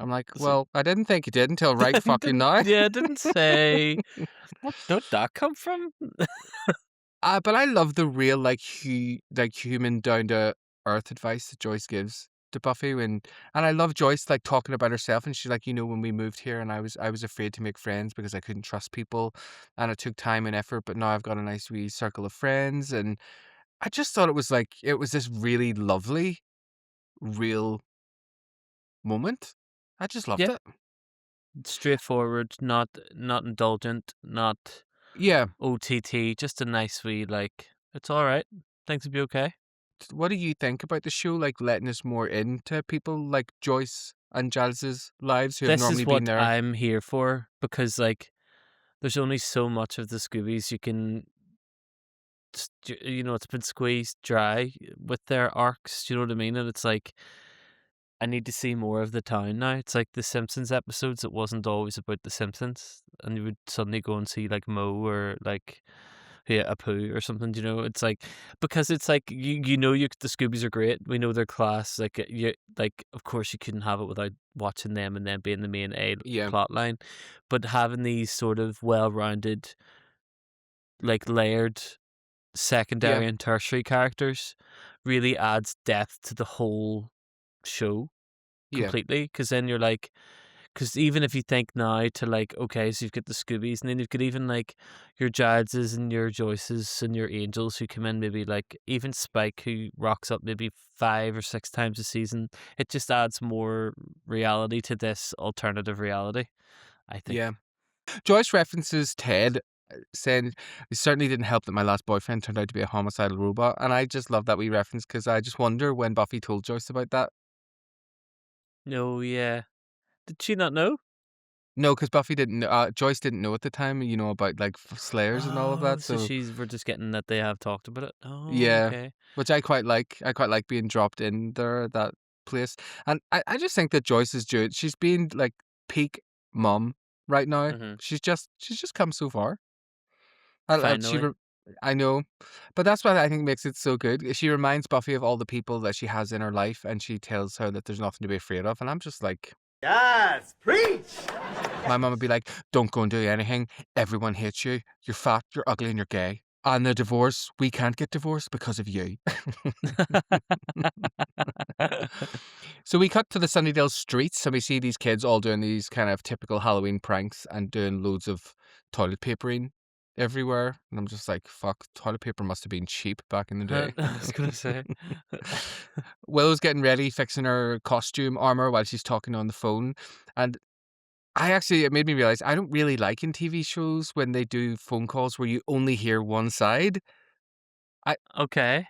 I'm like, well, I didn't think it did until right fucking now. Yeah, didn't say. What did that come from? But I love the real, like human down to earth advice that Joyce gives to Buffy, and I love Joyce like talking about herself, and she's like, when we moved here, and I was afraid to make friends because I couldn't trust people, and it took time and effort, but now I've got a nice wee circle of friends, and I just thought it was this really lovely, real moment. I just loved Yeah. it. Straightforward, not indulgent, not Yeah. OTT, just a nice wee, like, it's all right. Things will be okay. What do you think about the show, like letting us more into people like Joyce and Giles's lives who have This normally is been what there? I'm here for, because, like, there's only so much of the Scoobies you can, it's been squeezed dry with their arcs, do you know what I mean? And it's like, I need to see more of the town now. It's like the Simpsons episodes, it wasn't always about the Simpsons, and you would suddenly go and see like Mo or like Apu or something. It's like, because it's like the Scoobies are great. We know their class. Like of course you couldn't have it without watching them and then being the main plot line, but having these sort of well-rounded, like layered secondary and tertiary characters really adds depth to the whole show completely, because then you're like, because even if you think now to like, okay, so you've got the Scoobies, and then you've got even like your Gileses and your Joyces and your Angels who come in, maybe like even Spike who rocks up maybe 5 or 6 times a season. It just adds more reality to this alternative reality, I think. Yeah. Joyce references Ted, saying it certainly didn't help that my last boyfriend turned out to be a homicidal robot, and I just love that wee reference because I just wonder when Buffy told Joyce about that. No, yeah. Did she not know? No, because Buffy didn't know. Joyce didn't know at the time, about like Slayers and all of that. So So we're just getting that they have talked about it. Oh, yeah, okay. which I quite like. I quite like being dropped in there, that place, and I just think that Joyce is doing. She's being like peak mom right now. Mhm. She's just come so far. Finally. I know, but that's what I think makes it so good. She reminds Buffy of all the people that she has in her life, and she tells her that there's nothing to be afraid of. And I'm just like, Yes, preach! my mum would be like, don't go and do anything. Everyone hates you. You're fat, you're ugly, and you're gay. And the divorce, we can't get divorced because of you. So we cut to the Sunnydale streets, and we see these kids all doing these kind of typical Halloween pranks and doing loads of toilet papering everywhere. And I'm just like, fuck, toilet paper must have been cheap back in the day. I was going to say. Willow's getting ready, fixing her costume armor while she's talking on the phone. And it made me realize I don't really like in TV shows when they do phone calls where you only hear one side. Okay.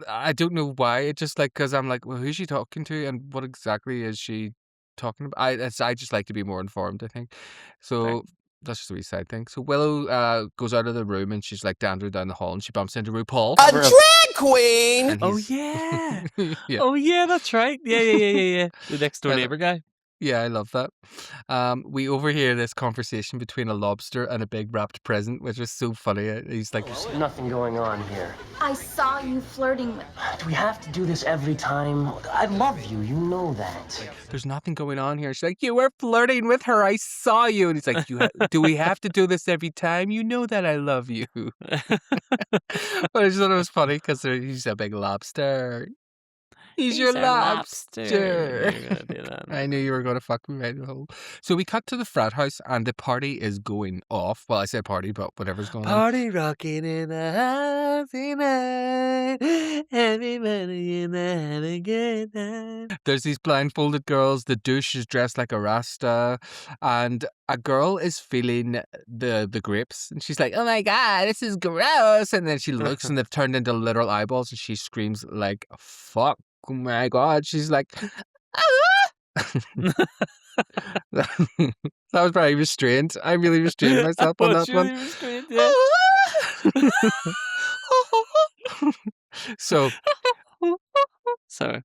I don't know why. It just like, because I'm like, well, who's she talking to, and what exactly is she talking about? I just like to be more informed, I think. So Fair. that's just a wee side thing. So Willow goes out of the room, and she's like dandering down the hall, and she bumps into RuPaul. A drag queen! And Oh, he's- yeah. Yeah. Oh, yeah, that's right. Yeah. The next door I lo- neighbor guy. Yeah, I love that. We overhear this conversation between a lobster and a big wrapped present, which is so funny. He's like, There's nothing going on here. I saw you flirting with Do we have to do this every time? I love you, you know that. there's nothing going on here. She's like, you were flirting with her. I saw you. And he's like, do we have to do this every time? You know that I love you. But I just thought it was funny because he's a big lobster. He's your our lobster. You're gonna do that. I knew you were going to fuck me right in the hole. So we cut to the frat house and the party is going off. Well, I said party, but whatever's going on. Party rocking in a happy night. Everybody in the have a good night. There's these blindfolded girls. The douche is dressed like a Rasta. And a girl is feeling the grapes. And she's like, oh my God, this is gross. And then she looks and they've turned into literal eyeballs. And she screams like, fuck. Oh my God. She's like, that was probably restrained. I really restrained myself on that one. Restrained, yeah. So Sorry.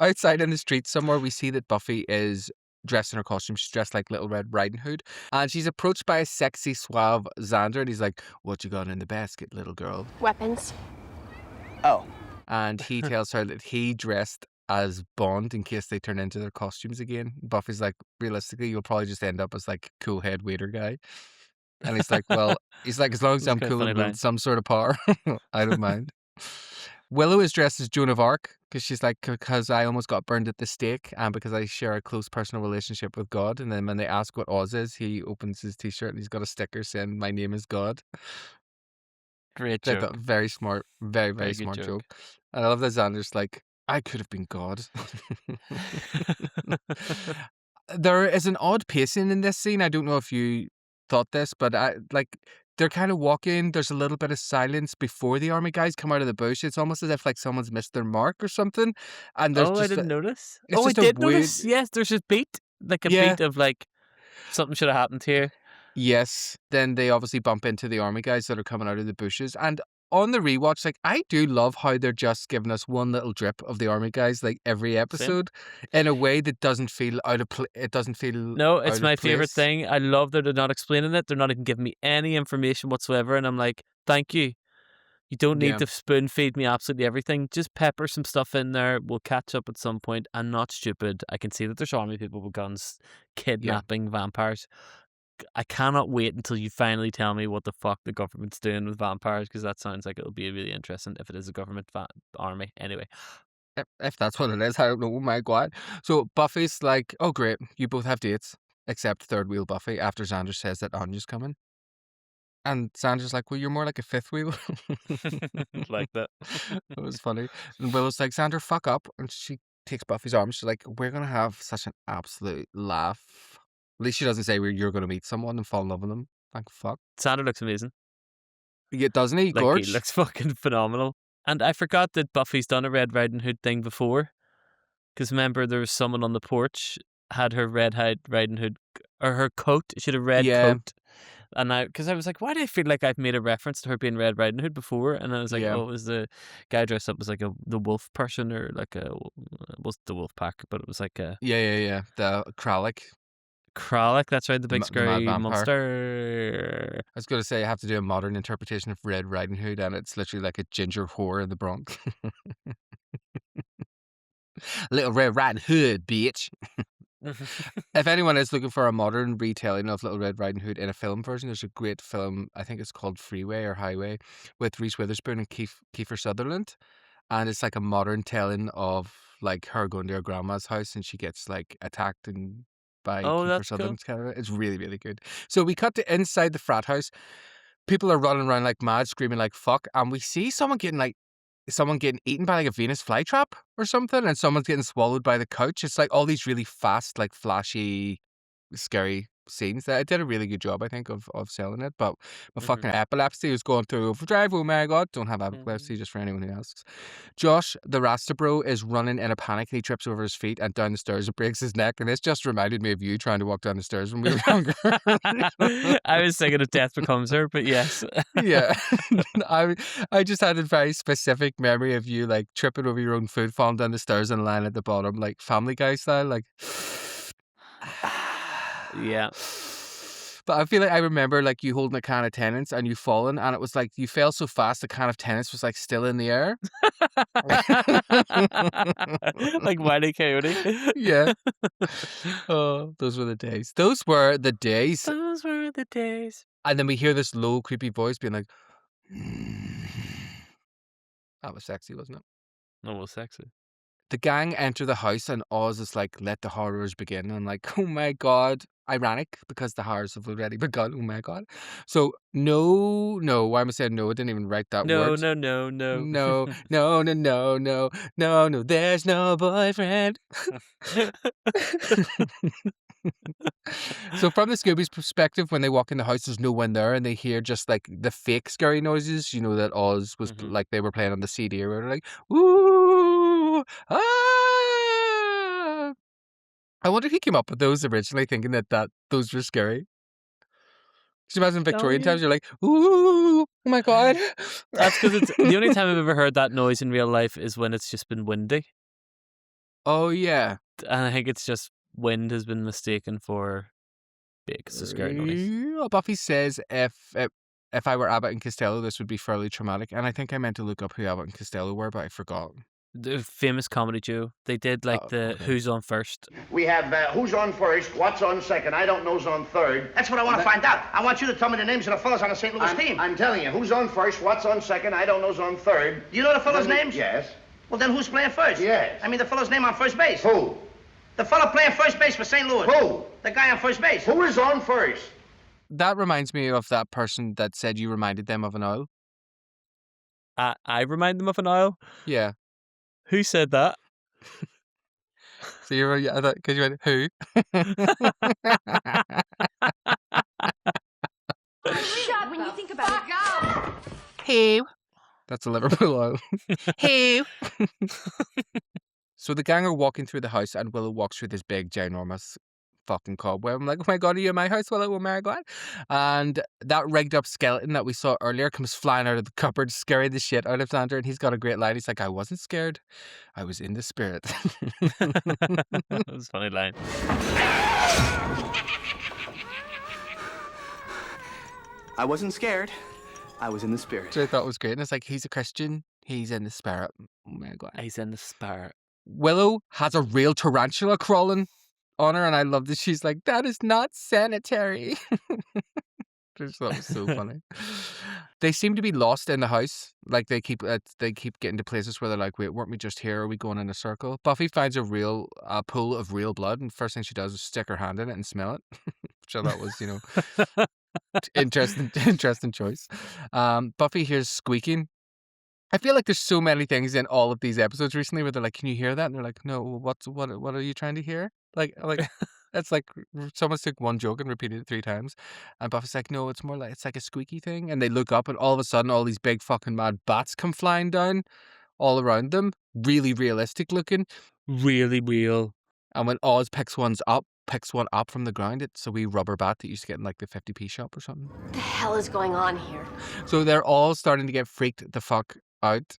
outside in the street somewhere, we see that Buffy is dressed in her costume. She's dressed like Little Red Riding Hood. And she's approached by a sexy, suave Xander. And he's like, what you got in the basket, little girl? Weapons. Oh. And he tells her that he dressed as Bond in case they turn into their costumes again. Buffy's like, realistically, you'll probably just end up as like cool head waiter guy. And he's like, well, as long as That's I'm quite a cool funny and line. with some sort of power, I don't mind. Willow is dressed as Joan of Arc because she's like, because I almost got burned at the stake and because I share a close personal relationship with God. And then when they ask what Oz is, he opens his t-shirt and he's got a sticker saying, my name is God. Great I joke. thought very smart, very, very Very good smart joke. joke. And I love that Xander's like, I could have been God. There is an odd pacing in this scene. I don't know if you thought this, but they're kind of walking. There's a little bit of silence before the army guys come out of the bush. It's almost as if like someone's missed their mark or something. And there's I just didn't notice. it's Oh, I just a did weird- notice. Yes, there's a beat. Like a Yeah. beat of like something should have happened here. Yes. Then they obviously bump into the army guys that are coming out of the bushes. And on the rewatch, like I do love how they're just giving us one little drip of the army guys like every episode in a way that doesn't feel out of it doesn't feel No, it's out my of favorite place. thing. I love that they're not explaining it. They're not even giving me any information whatsoever. And I'm like, thank you. You don't need Yeah. to spoon feed me absolutely everything. Just pepper some stuff in there. We'll catch up at some point. I'm not stupid. I can see that there's army people with guns kidnapping vampires. I cannot wait until you finally tell me what the fuck the government's doing with vampires, because that sounds like it'll be really interesting if it is a government army. Anyway, If that's what it is, I don't know. Oh my God. So Buffy's like, oh great, you both have dates, except third wheel Buffy after Xander says that Anya's coming. And Xander's like, well, you're more like a fifth wheel. like that. It was funny. And Willow's like, Xander, fuck up. And she takes Buffy's arm. She's like, we're going to have such an absolute laugh. At least she doesn't say you're going to meet someone and fall in love with them. Thank fuck. Xander looks amazing. Yeah, doesn't he? Like Gorge? he looks fucking phenomenal. And I forgot that Buffy's done a Red Riding Hood thing before. Because remember, there was someone on the porch had her Riding Hood, or her coat. She had a red Yeah. coat. And because I was like, why do I feel like I've made a reference to her being Red Riding Hood before? And I was like, Yeah. oh, it was the guy dressed up as like the wolf person, or like it wasn't the wolf pack, but it was like a Yeah. The Kralik. Kralik. That's right, the big The mad scary vampire. monster. I was going to say I have to do a modern interpretation of Red Riding Hood, and it's literally like a ginger whore in the Bronx. Little Red Riding Hood, bitch. If anyone is looking for a modern retelling of Little Red Riding Hood in a film version, there's a great film, I think it's called Freeway or Highway, with Reese Witherspoon and Kiefer Sutherland. And it's like a modern telling of like her going to her grandma's house and she gets like attacked and by Oh, Kiefer that's cool. Sutherland's character. It's really, really good. So we cut to inside the frat house. People are running around like mad, screaming like fuck, and we see someone getting eaten by like a Venus flytrap or something, and someone's getting swallowed by the couch. It's like all these really fast, like flashy, scary scenes. That I did a really good job, I think, of selling it. But my fucking epilepsy was going through overdrive. Oh my God, don't have epilepsy, just for anyone who asks. Josh, the Rasta bro, is running in a panic. He trips over his feet and down the stairs and breaks his neck. And this just reminded me of you trying to walk down the stairs when we were younger. I was thinking of Death Becomes Her, but yes. Yeah. I just had a very specific memory of you like tripping over your own food, falling down the stairs and lying at the bottom, like Family Guy style, like Yeah. But I feel like I remember like you holding a can of Tennants and you falling, and it was like you fell so fast the can of Tennants was like still in the air. Like Wile E. Coyote. Yeah. Oh, those were the days. Those were the days. Those were the days. And then we hear this low, creepy voice being like, that was sexy, wasn't it? Oh, well, sexy. The gang enter the house and Oz is like, let the horrors begin. And I'm like, oh my God. Ironic because the horrors have already begun. Oh my God. So no, why am I saying no? I didn't even write that No, word. no. No, there's no boyfriend. So from the Scoobies' perspective, when they walk in the house, there's no one there, and they hear just like the fake scary noises. You know that Oz was like they were playing on the CD or whatever, like ooh, ah. I wonder if he came up with those originally, thinking that those were scary. Just imagine Victorian times, you're like, ooh, oh my God. That's because it's the only time I've ever heard that noise in real life is when it's just been windy. Oh yeah. And I think it's just wind has been mistaken for big, so scary noise. Buffy says if I were Abbott and Costello, this would be fairly traumatic. And I think I meant to look up who Abbott and Costello were, but I forgot. The famous comedy duo. They did like Who's On First. We have who's on first, what's on second, I don't know's on third. That's what I want to find out. I want you to tell me the names of the fellas on the St. Louis team. I'm telling you, who's on first, what's on second, I don't know's on third. You know the fellas' names? Yes. Well, then who's playing first? Yes. I mean the fellow's name on first base. Who? The fellow playing first base for St. Louis. Who? The guy on first base. Who is on first? That reminds me of that person that said you reminded them of an owl. I remind them of an owl? Yeah. Who said that? So you were, because you went, who? When you think about it, Who? That's a Liverpool owl. Who? So the gang are walking through the house and Willow walks through this big, ginormous fucking cobweb. I'm like, oh my God, are you in my house, Willow? Oh my God. And that rigged up skeleton that we saw earlier comes flying out of the cupboard, scaring the shit out of Xander. And he's got a great line. He's like, I wasn't scared. I was in the spirit. That was a funny line. I wasn't scared. I was in the spirit. Which I thought was great. And it's like, he's a Christian. He's in the spirit. Oh my God. He's in the spirit. Willow has a real tarantula crawling on her, and I love that she's like, that is not sanitary. I just thought it was so funny. They seem to be lost in the house. Like they keep getting to places where they're like, wait, weren't we just here? Are we going in a circle? Buffy finds a pool of real blood, and first thing she does is stick her hand in it and smell it, which I thought was, interesting choice. Buffy hears squeaking. I feel like there's so many things in all of these episodes recently where they're like, can you hear that? And they're like, no, what are you trying to hear? Like it's like someone took one joke and repeated it 3 times. And Buffy's like, no, it's like a squeaky thing. And they look up and all of a sudden all these big fucking mad bats come flying down all around them. Really realistic looking. Really real. And when Oz picks one up from the ground, it's a wee rubber bat that you used to get in like the 50p shop or something. What the hell is going on here? So they're all starting to get freaked the fuck out.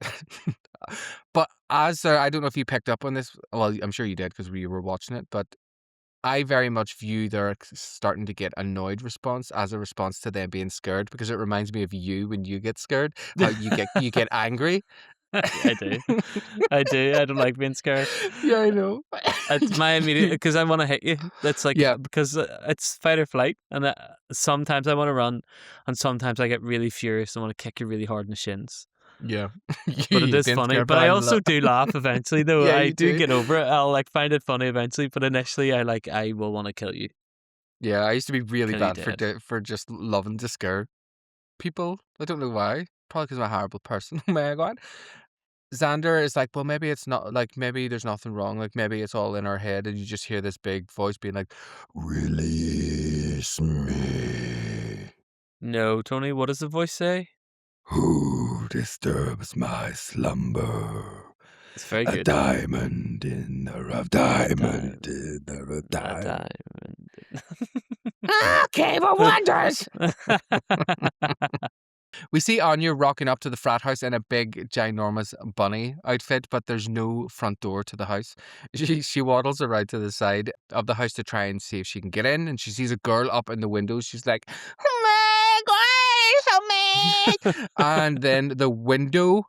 But as I don't know if you picked up on this, well, I'm sure you did because we were watching it, but I very much view their starting to get annoyed response as a response to them being scared, because it reminds me of you when you get scared, how you get angry. I do. I don't like being scared. Yeah, I know. It's my immediate, because I want to hit you. That's like, because it's fight or flight, and sometimes I want to run, and sometimes I get really furious and want to kick you really hard in the shins. Yeah. But it is funny. But I also do laugh eventually, though. Yeah, I do do get over it. I'll like find it funny eventually, but initially I will want to kill you. Yeah, I used to be really Kill you bad dead. for just loving to scare people. I don't know why. Probably because I'm a horrible person. Oh my God. Xander is like, well, maybe it's not, like, maybe there's nothing wrong. Like, maybe it's all in our head. And you just hear this big voice being like, release me. No, Tony, what does the voice say? Who disturbs my slumber? It's very A good. diamond in the rough, diamond in the rough, diamond. Cave of Wonders! We see Anya rocking up to the frat house in a big, ginormous bunny outfit, but there's no front door to the house. She waddles around to the side of the house to try and see if she can get in, and she sees a girl up in the window. She's like, oh my God, help me! And then the window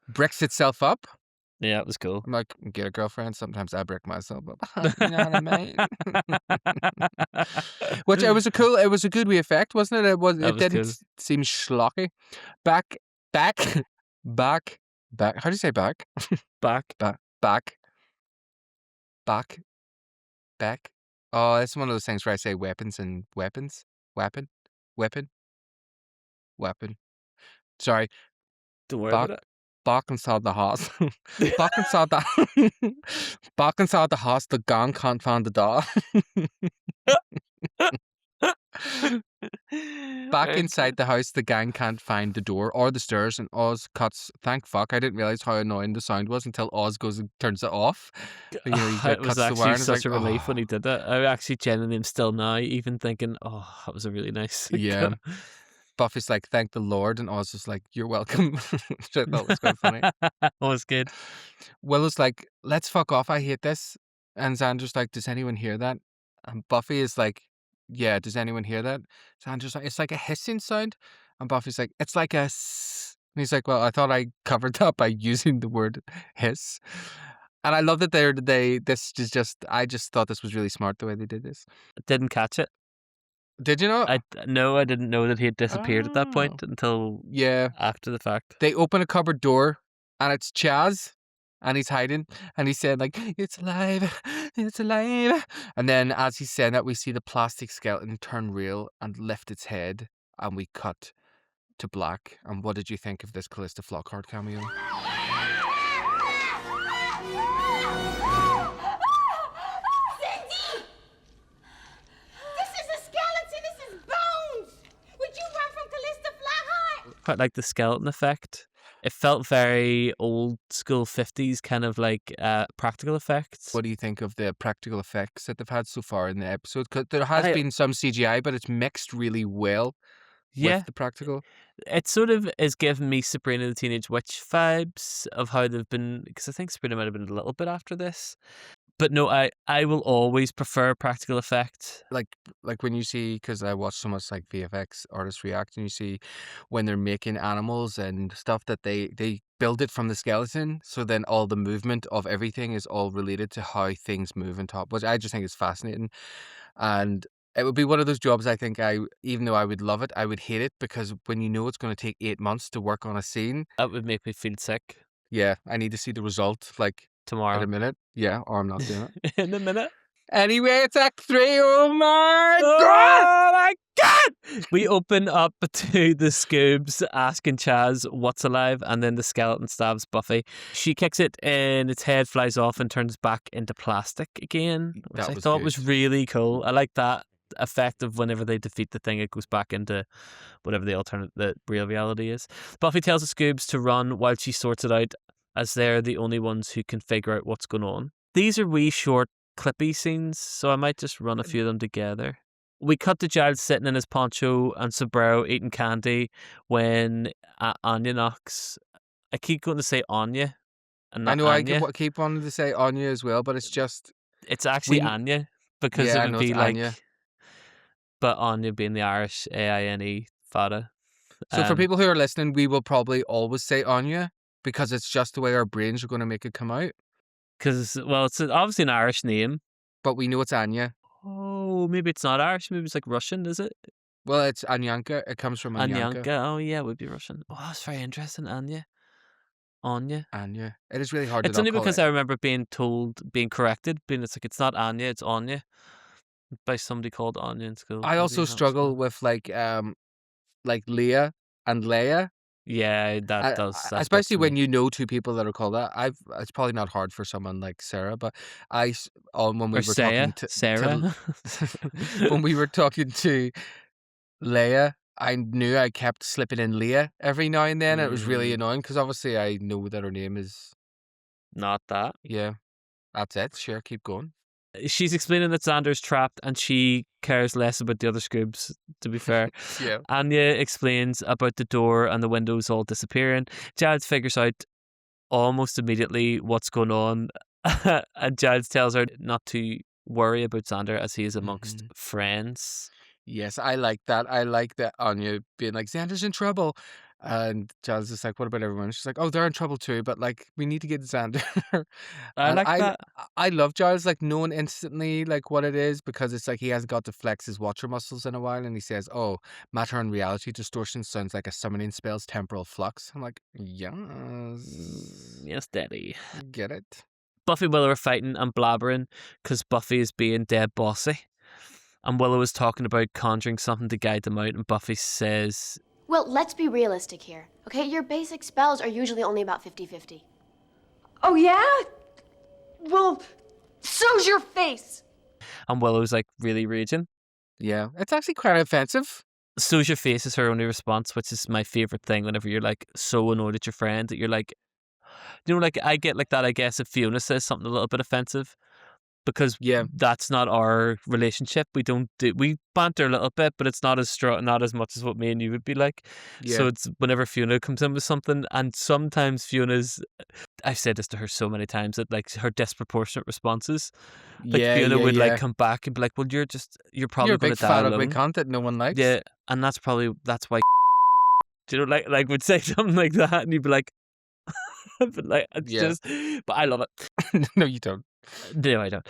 bricks itself up. Yeah, it was cool. I'm like, get a girlfriend. Sometimes I brick myself up. You know what I mean? Which it was a good wee effect, wasn't it? It didn't seem schlocky. Back. How do you say back? Back. Back. Back. Oh, it's one of those things where I say weapons and weapons. Weapon. Sorry. Don't worry Back. about Back inside the house. Back inside the. Back inside the house. The gang can't find the door. Back inside the house, the gang can't find the door or the stairs, and Oz cuts. Thank fuck, I didn't realize how annoying the sound was until Oz goes and turns it off. You know, he it. It was cuts the wire, actually and it's such like, a relief when oh, he did that. I actually genuinely am still now even thinking, oh, that was a really nice. yeah. Buffy's like, thank the Lord, and Oz is like, you're welcome. Which I thought was quite funny. Was good. Willow's like, let's fuck off. I hate this. And Xander's like, does anyone hear that? And Buffy is like, yeah, does anyone hear that? Xander's like, it's like a hissing sound. And Buffy's like, it's like a s. And he's like, well, I thought I covered that by using the word hiss. And I love that this is just, I just thought this was really smart the way they did this. Didn't catch it. Did you know? No, I didn't know that he had disappeared at that point until after the fact. They open a cupboard door and it's Chaz and he's hiding and he's saying like, it's alive, it's alive. And then as he's saying that, we see the plastic skeleton turn real and lift its head and we cut to black. And what did you think of this Callista Flockhart cameo? Quite like the skeleton effect. It felt very old school 50s kind of like practical effects. What do you think of the practical effects that they've had so far in the episode? 'Cause there has been some CGI, but it's mixed really well with the practical. It sort of is giving me Sabrina the Teenage Witch vibes of how they've been, because I think Sabrina might have been a little bit after this. But no, I will always prefer practical effect. Like when you see, because I watch so much like VFX artists react, and you see when they're making animals and stuff that they build it from the skeleton, so then all the movement of everything is all related to how things move on top, which I just think is fascinating. And it would be one of those jobs I think even though I would love it, I would hate it, because when you know it's going to take 8 months to work on a scene, that would make me feel sick. Yeah, I need to see the result like tomorrow. In a minute. Yeah, or I'm not doing it. In a minute. Anyway, it's Act 3. Oh my God! Oh my God! We open up to the Scoobs asking Chaz what's alive, and then the skeleton stabs Buffy. She kicks it and its head flies off and turns back into plastic again, which I thought was really cool. I like that effect of whenever they defeat the thing, it goes back into whatever the real reality is. Buffy tells the Scoobs to run while she sorts it out, as they're the only ones who can figure out what's going on. These are wee short clippy scenes, so I might just run a few of them together. We cut to Giles sitting in his poncho and Sombrero eating candy when Anya knocks. I keep going to say Anya and not Anya. I keep wanting to say Anya as well, but it's just... It's actually Anya, because it would be like... Anya. But Anya being the Irish AINE fada. So for people who are listening, we will probably always say Anya, because it's just the way our brains are going to make it come out. Because, well, it's obviously an Irish name. But we know it's Anya. Oh, maybe it's not Irish. Maybe it's like Russian, is it? Well, it's Anyanka. It comes from Anyanka. Anyanka. Oh, yeah, it would be Russian. Oh, that's very interesting. Anya. Anya. It is really hard to It's only because I remember being corrected, it's like, it's not Anya, it's Anya. By somebody called Anya in school. I also struggle with like Leah and Leia. Yeah, that does. That especially when you know two people that are called that. It's probably not hard for someone like Sarah, but when we were talking to Sarah, when we were talking to Leia, I knew I kept slipping in Leah every now and then. And it was really annoying, because obviously I know that her name is not that. Yeah, that's it. Sure, keep going. She's explaining that Xander's trapped and she cares less about the other Scoobs, to be fair. Yeah. Anya explains about the door and the windows all disappearing. Giles figures out almost immediately what's going on. And Giles tells her not to worry about Xander, as he is amongst friends. Yes, I like that. I like that Anya being like, Xander's in trouble. And Giles is like, what about everyone? She's like, oh, they're in trouble too, but like, we need to get Xander. I like that. I love Giles, like, knowing instantly like what it is, because it's like he hasn't got to flex his watcher muscles in a while, and he says, oh, matter and reality distortion sounds like a summoning spell's temporal flux. I'm like, yes. Yes, daddy. Get it? Buffy and Willow are fighting and blabbering because Buffy is being dead bossy. And Willow is talking about conjuring something to guide them out, and Buffy says... Well, let's be realistic here, okay? Your basic spells are usually only about 50-50. Oh, yeah? Well, so's your face. And Willow's like really raging. Yeah, it's actually quite offensive. So's your face is her only response, which is my favourite thing whenever you're like so annoyed at your friend that you're like, you know, like I get like that, I guess, if Fiona says something a little bit offensive. Because that's not our relationship. We banter a little bit, but it's not as strong, not as much as what me and you would be like. Yeah. So it's whenever Fiona comes in with something, and sometimes I've said this to her so many times, that like her disproportionate responses. Like Fiona would like come back and be like, "Well, you're probably going to die alone." You're a big fat ugly cunt that no one likes. Yeah, and that's why. Do you know, like would say something like that, and you'd be like, but like it's just. But I love it. No, you don't. No, I don't.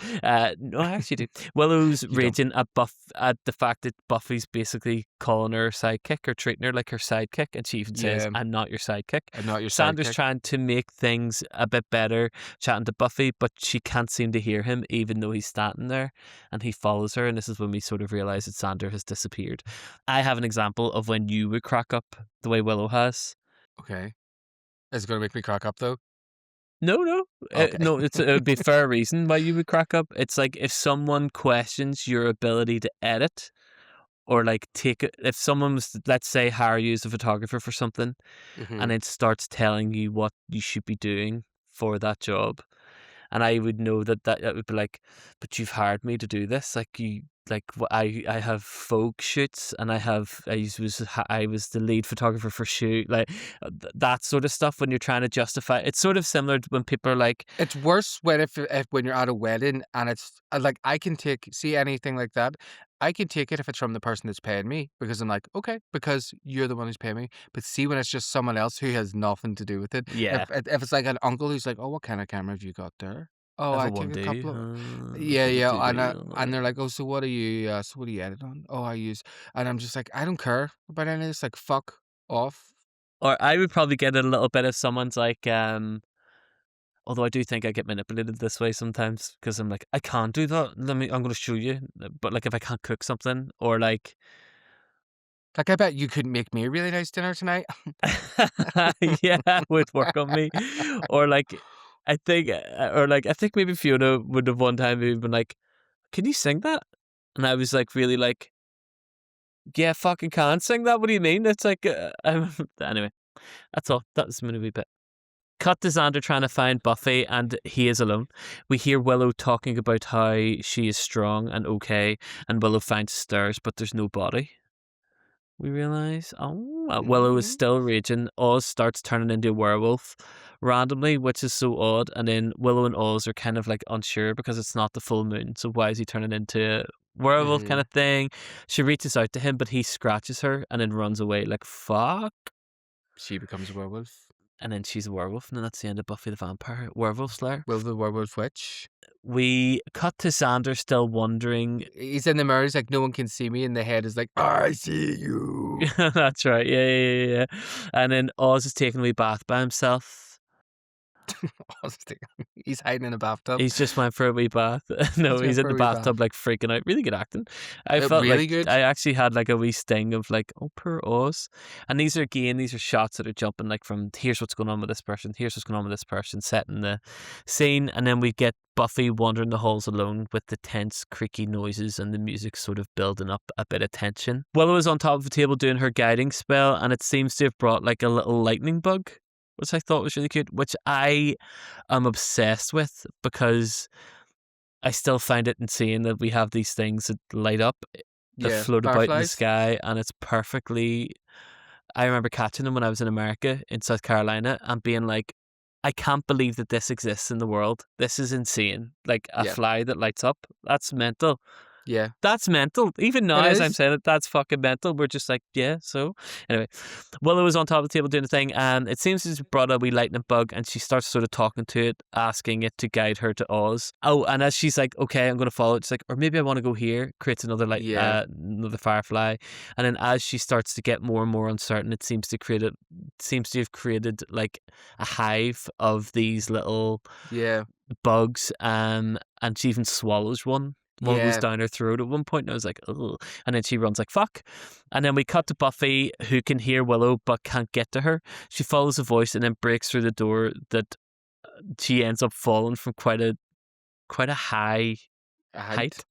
No, I actually do. Willow's raging at the fact that Buffy's basically calling her sidekick or treating her like her sidekick, and she even says, "I'm not your sidekick." I'm not your Xander's sidekick. trying to make things a bit better, chatting to Buffy, but she can't seem to hear him, even though he's standing there, and he follows her. And this is when we sort of realize that Xander has disappeared. I have an example of when you would crack up the way Willow has. Okay, is it going to make me crack up though? No. Okay. No, it would be fair reason why you would crack up. It's like if someone questions your ability to edit or like if someone was, let's say, hire you as a photographer for something and it starts telling you what you should be doing for that job. And I would know that would be like, but you've hired me to do this. I have folk shoots and I was the lead photographer for shoot, like that sort of stuff. When you're trying to justify, it's sort of similar to when people are like, it's worse when when you're at a wedding and it's like I can see anything like that. I can take it if it's from the person that's paying me because I'm like, okay, because you're the one who's paying me. But see, when it's just someone else who has nothing to do with it. Yeah. If it's like an uncle who's like, oh, what kind of camera have you got there? Oh, I take a couple of and they're like, oh, so what are you edit on? Oh, I use, and I'm just like, I don't care about any of this. Like, fuck off. Or I would probably get a little bit if someone's like, although I do think I get manipulated this way sometimes because I'm like, I can't do that. I'm going to show you. But like if I can't cook something or like I bet you could make me a really nice dinner tonight. yeah, it would work on me. Or like, I think maybe Fiona would have one time been like, can you sing that? And I was like, really like, yeah, fucking can't sing that. What do you mean? It's like, anyway, that's all. That was my wee bit. Cut to Xander trying to find Buffy, and he is alone. We hear Willow talking about how she is strong and okay, and Willow finds stairs, but there's no body. We realise, Willow is still raging. Oz starts turning into a werewolf randomly, which is so odd. And then Willow and Oz are kind of like unsure because it's not the full moon. So why is he turning into a werewolf kind of thing? She reaches out to him, but he scratches her and then runs away like, fuck. She becomes a werewolf. And then she's a werewolf, and then that's the end of Buffy the Vampire Werewolf Slayer. Will the werewolf witch? We cut to Xander still wondering. He's in the mirror, he's like, no one can see me, and the head is like, I see you. That's right, yeah. And then Oz is taking a wee bath by himself. He's hiding in a bathtub. He's just went for a wee bath. No, he's in the bathtub like freaking out. Really good acting. I felt really like good. I actually had like a wee sting of like, oh, poor Oz. And these are shots that are jumping like from here's what's going on with this person, here's what's going on with this person, setting the scene, and then we get Buffy wandering the halls alone with the tense, creaky noises and the music sort of building up a bit of tension. Willow is on top of the table doing her guiding spell, and it seems to have brought like a little lightning bug, which I thought was really cute, which I am obsessed with because I still find it insane that we have these things that light up, that float about in the sky, and it's perfectly... I remember catching them when I was in America, in South Carolina, and being like, I can't believe that this exists in the world. This is insane. Like a fly that lights up. That's mental. Yeah. That's mental. Even now, It as I'm is. saying it, that's fucking mental. We're just like, yeah, so. Anyway, Willow is on top of the table doing a thing, and it seems she's brought a wee lightning bug, and she starts sort of talking to it, asking it to guide her to Oz. Oh, and as she's like, okay, I'm going to follow it, she's like, or maybe I want to go here, creates another Yeah. another firefly. And then as she starts to get more and more uncertain, it seems to have created like a hive of these little Yeah. bugs, and she even swallows one. One goes Yeah. down her throat at one point, and I was like, oh. And then she runs like, fuck. And then we cut to Buffy, who can hear Willow but can't get to her. She follows the voice and then breaks through the door that she ends up falling from quite a high height.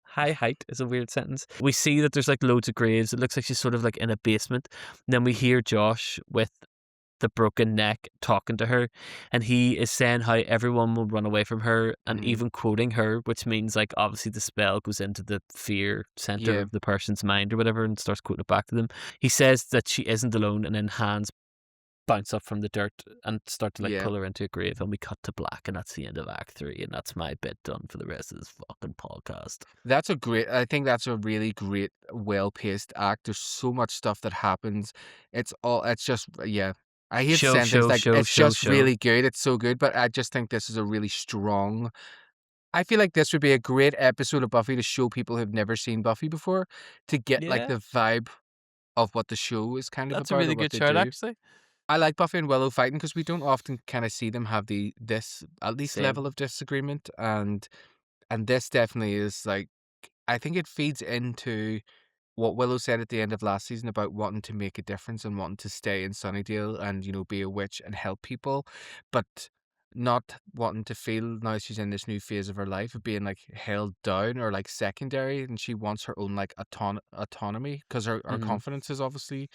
High height is a weird sentence. We see that there's like loads of graves. It looks like she's sort of like in a basement. And then we hear Josh with the broken neck talking to her, and he is saying how everyone will run away from her, and even quoting her, which means like obviously the spell goes into the fear center Yeah. of the person's mind or whatever, and starts quoting it back to them. He says that she isn't alone, and then hands bounce up from the dirt and start to like Yeah. pull her into a grave, and we cut to black, and that's the end of Act 3, and that's my bit done for the rest of this fucking podcast. I think that's a really great, well-paced act. There's so much stuff that happens. It's just, yeah. I hate Show, saying things show, like, show, it's show, just show. really good. It's so good, but I just think this is a really strong. I feel like this would be a great episode of Buffy to show people who've never seen Buffy before, to get like Yeah. the vibe of what the show is kind of That's a about, really or what good they shout, do. actually. I like Buffy and Willow fighting because we don't often kind of see them have this at least Same. level of disagreement, and this definitely is like, I think it feeds into what Willow said at the end of last season about wanting to make a difference and wanting to stay in Sunnydale and, be a witch and help people, but not wanting to feel now she's in this new phase of her life of being like held down or like secondary, and she wants her own like autonomy because her confidence is obviously,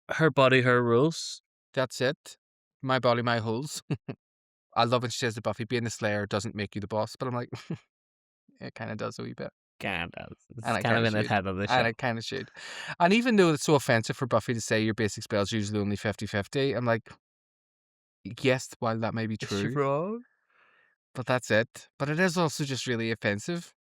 Her body, her rules. that's it. My body, my holes. I love when she says to Buffy, being the Slayer doesn't make you the boss, but I'm like, it kind of does a wee bit. Kind of. It's And I kind of kinda in the should. head of the And show. I kind of should. And even though it's so offensive for Buffy to say your basic spell's usually only 50/50, I'm like, yes, while that may be Is she true, wrong? but that's it. But it is also just really offensive.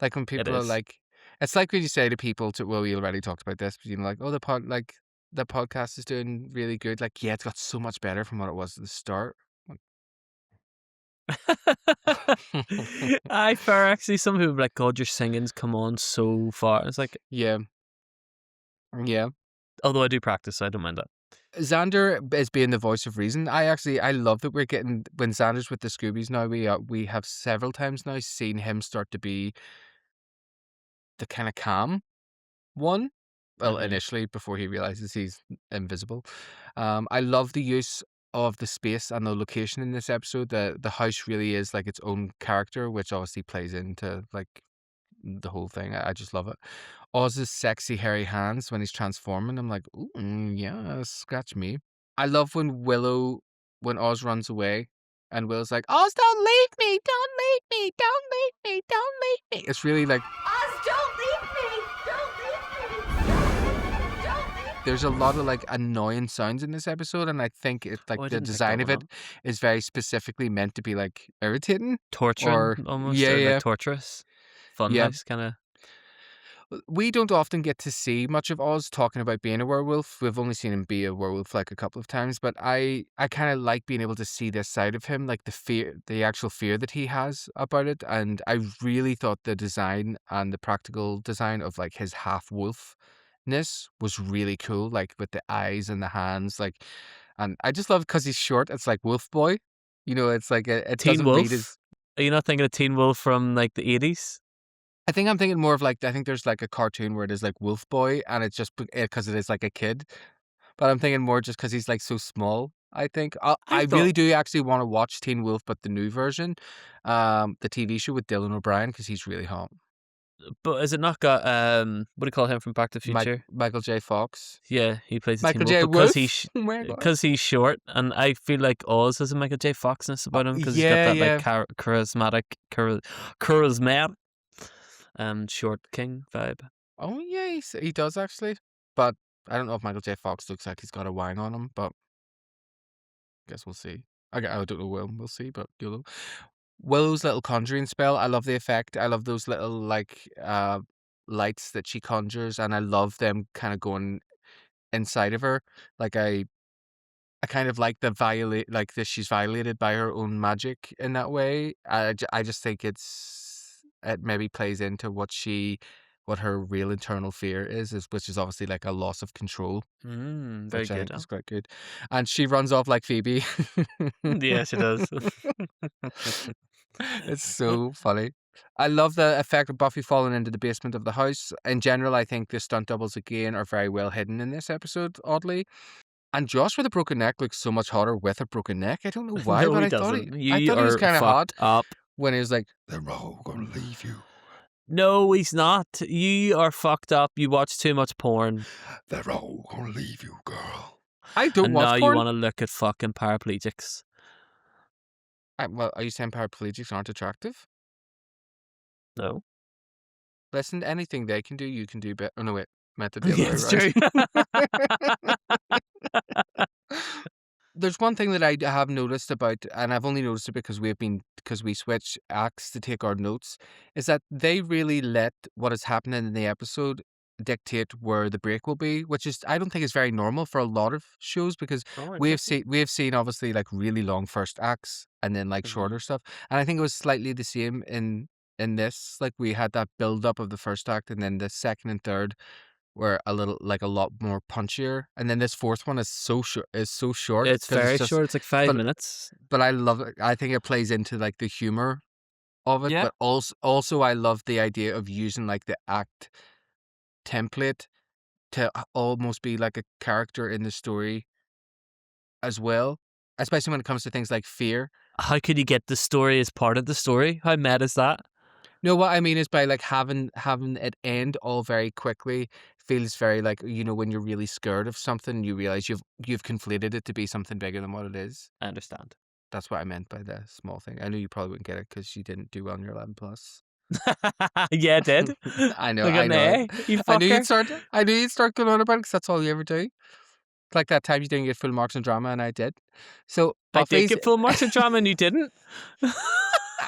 Like when It people are is. like, it's like when you say to people, well, we already talked about this, but like, oh, the podcast is doing really good. Like, yeah, it's got so much better from what it was at the start. I fair actually. Some people are like, God, your singing's come on so far. It's like, Yeah. Yeah. although I do practice, so I don't mind that. Xander is being the voice of reason. I love that we're getting, when Xander's with the Scoobies now, we have several times now seen him start to be the kind of calm one. Well, initially, before he realizes he's invisible. I love the use of the space and the location in this episode. The house really is like its own character, which obviously plays into like the whole thing. I just love it. Oz's sexy hairy hands when he's transforming. I'm like, ooh, yeah, scratch me. I love when Oz runs away and Will's like, Oz, don't leave me, don't leave me, don't leave me, don't leave me. It's really like, Oz, don't leave me! Don't leave me! there's a lot of like annoying sounds in this episode, and I think it's like Oh, I the didn't pick design that of one it up. is very specifically meant to be like irritating. Torturing, Or almost, yeah, or yeah. like torturous. Yeah. Funhouse kind of. We don't often get to see much of Oz talking about being a werewolf. We've only seen him be a werewolf like a couple of times, but I kind of like being able to see this side of him, like the actual fear that he has about it. And I really thought the design and the practical design of like his half wolfness was really cool, like with the eyes and the hands, like, and I just love because he's short. It's like Wolf Boy, it's like it Teen doesn't read Wolf? as. Are you not thinking of Teen Wolf from like the 80s? I think I'm thinking more of like, I think there's like a cartoon where it is like Wolf Boy, and it's just because it is like a kid. But I'm thinking more just because he's like so small. I think I really do actually want to watch Teen Wolf, but the new version, the TV show with Dylan O'Brien, because he's really hot. But has it not got what do you call him from Back to the Future? Michael J. Fox. Yeah, he plays a Michael Teen J. Wolf because Wolf? Oh my God. because he's short, and I feel like Oz has a Michael J. Foxness about him because he's got yeah, that yeah. like charismatic short king vibe. Oh yeah, he does actually. But I don't know if Michael J. Fox looks like he's got a wang on him, but I guess we'll see. I don't know. We'll see, but you'll know. Willow's little conjuring spell, I love the effect. I love those little lights that she conjures, and I love them kind of going inside of her. Like I kind of like like that she's violated by her own magic in that way. I just think it maybe plays into what her real internal fear is, which is obviously like a loss of control, Very which I good. think is quite good. And she runs off like Phoebe. Yeah, she does. It's so funny. I love the effect of Buffy falling into the basement of the house. In general, I think the stunt doubles again are very well hidden in this episode, oddly. And Josh with a broken neck looks so much hotter with a broken neck. I don't know why, No, but he I thought doesn't. I You thought he was are kind of hot fucked up. when he was like, "They're all gonna leave you. No, he's not. You are fucked up. You watch too much porn. They're all gonna leave you, girl." I don't And watch now you porn. want to look at fucking paraplegics. Well, are you saying paraplegics aren't attractive? No. Listen, anything they can do, you can do better. Oh no, wait, meant it the other Yeah, way it's around. true. There's one thing that I have noticed about, and I've only noticed it because we switch acts to take our notes, is that they really let what is happening in the episode dictate where the break will be, which is I don't think is very normal for a lot of shows because Oh, we interesting. have seen obviously like really long first acts and then like shorter stuff, and I think it was slightly the same in this. Like we had that build up of the first act, and then the second and third were a lot more punchier, and then this fourth one is so short. It's 'Cause very just short. It's like 5 but minutes. but I love it. I think it plays into like the humor of it, Yeah. but also I love the idea of using like the act template to almost be like a character in the story as well, especially when it comes to things like fear. How could you get the story as part of the story? How mad is that? No, what I mean is by like having it end all very quickly feels very like, when you're really scared of something, you realize you've conflated it to be something bigger than what it is. I understand. That's what I meant by the small thing. I knew you probably wouldn't get it because you didn't do well on your 11 plus. Yeah, it did. I know, Look I at know. me, you I knew you'd fucker. start going on about it because that's all you ever do. It's like that time you didn't get full marks in drama and I did. So I did Buffy's get full marks in drama and you didn't.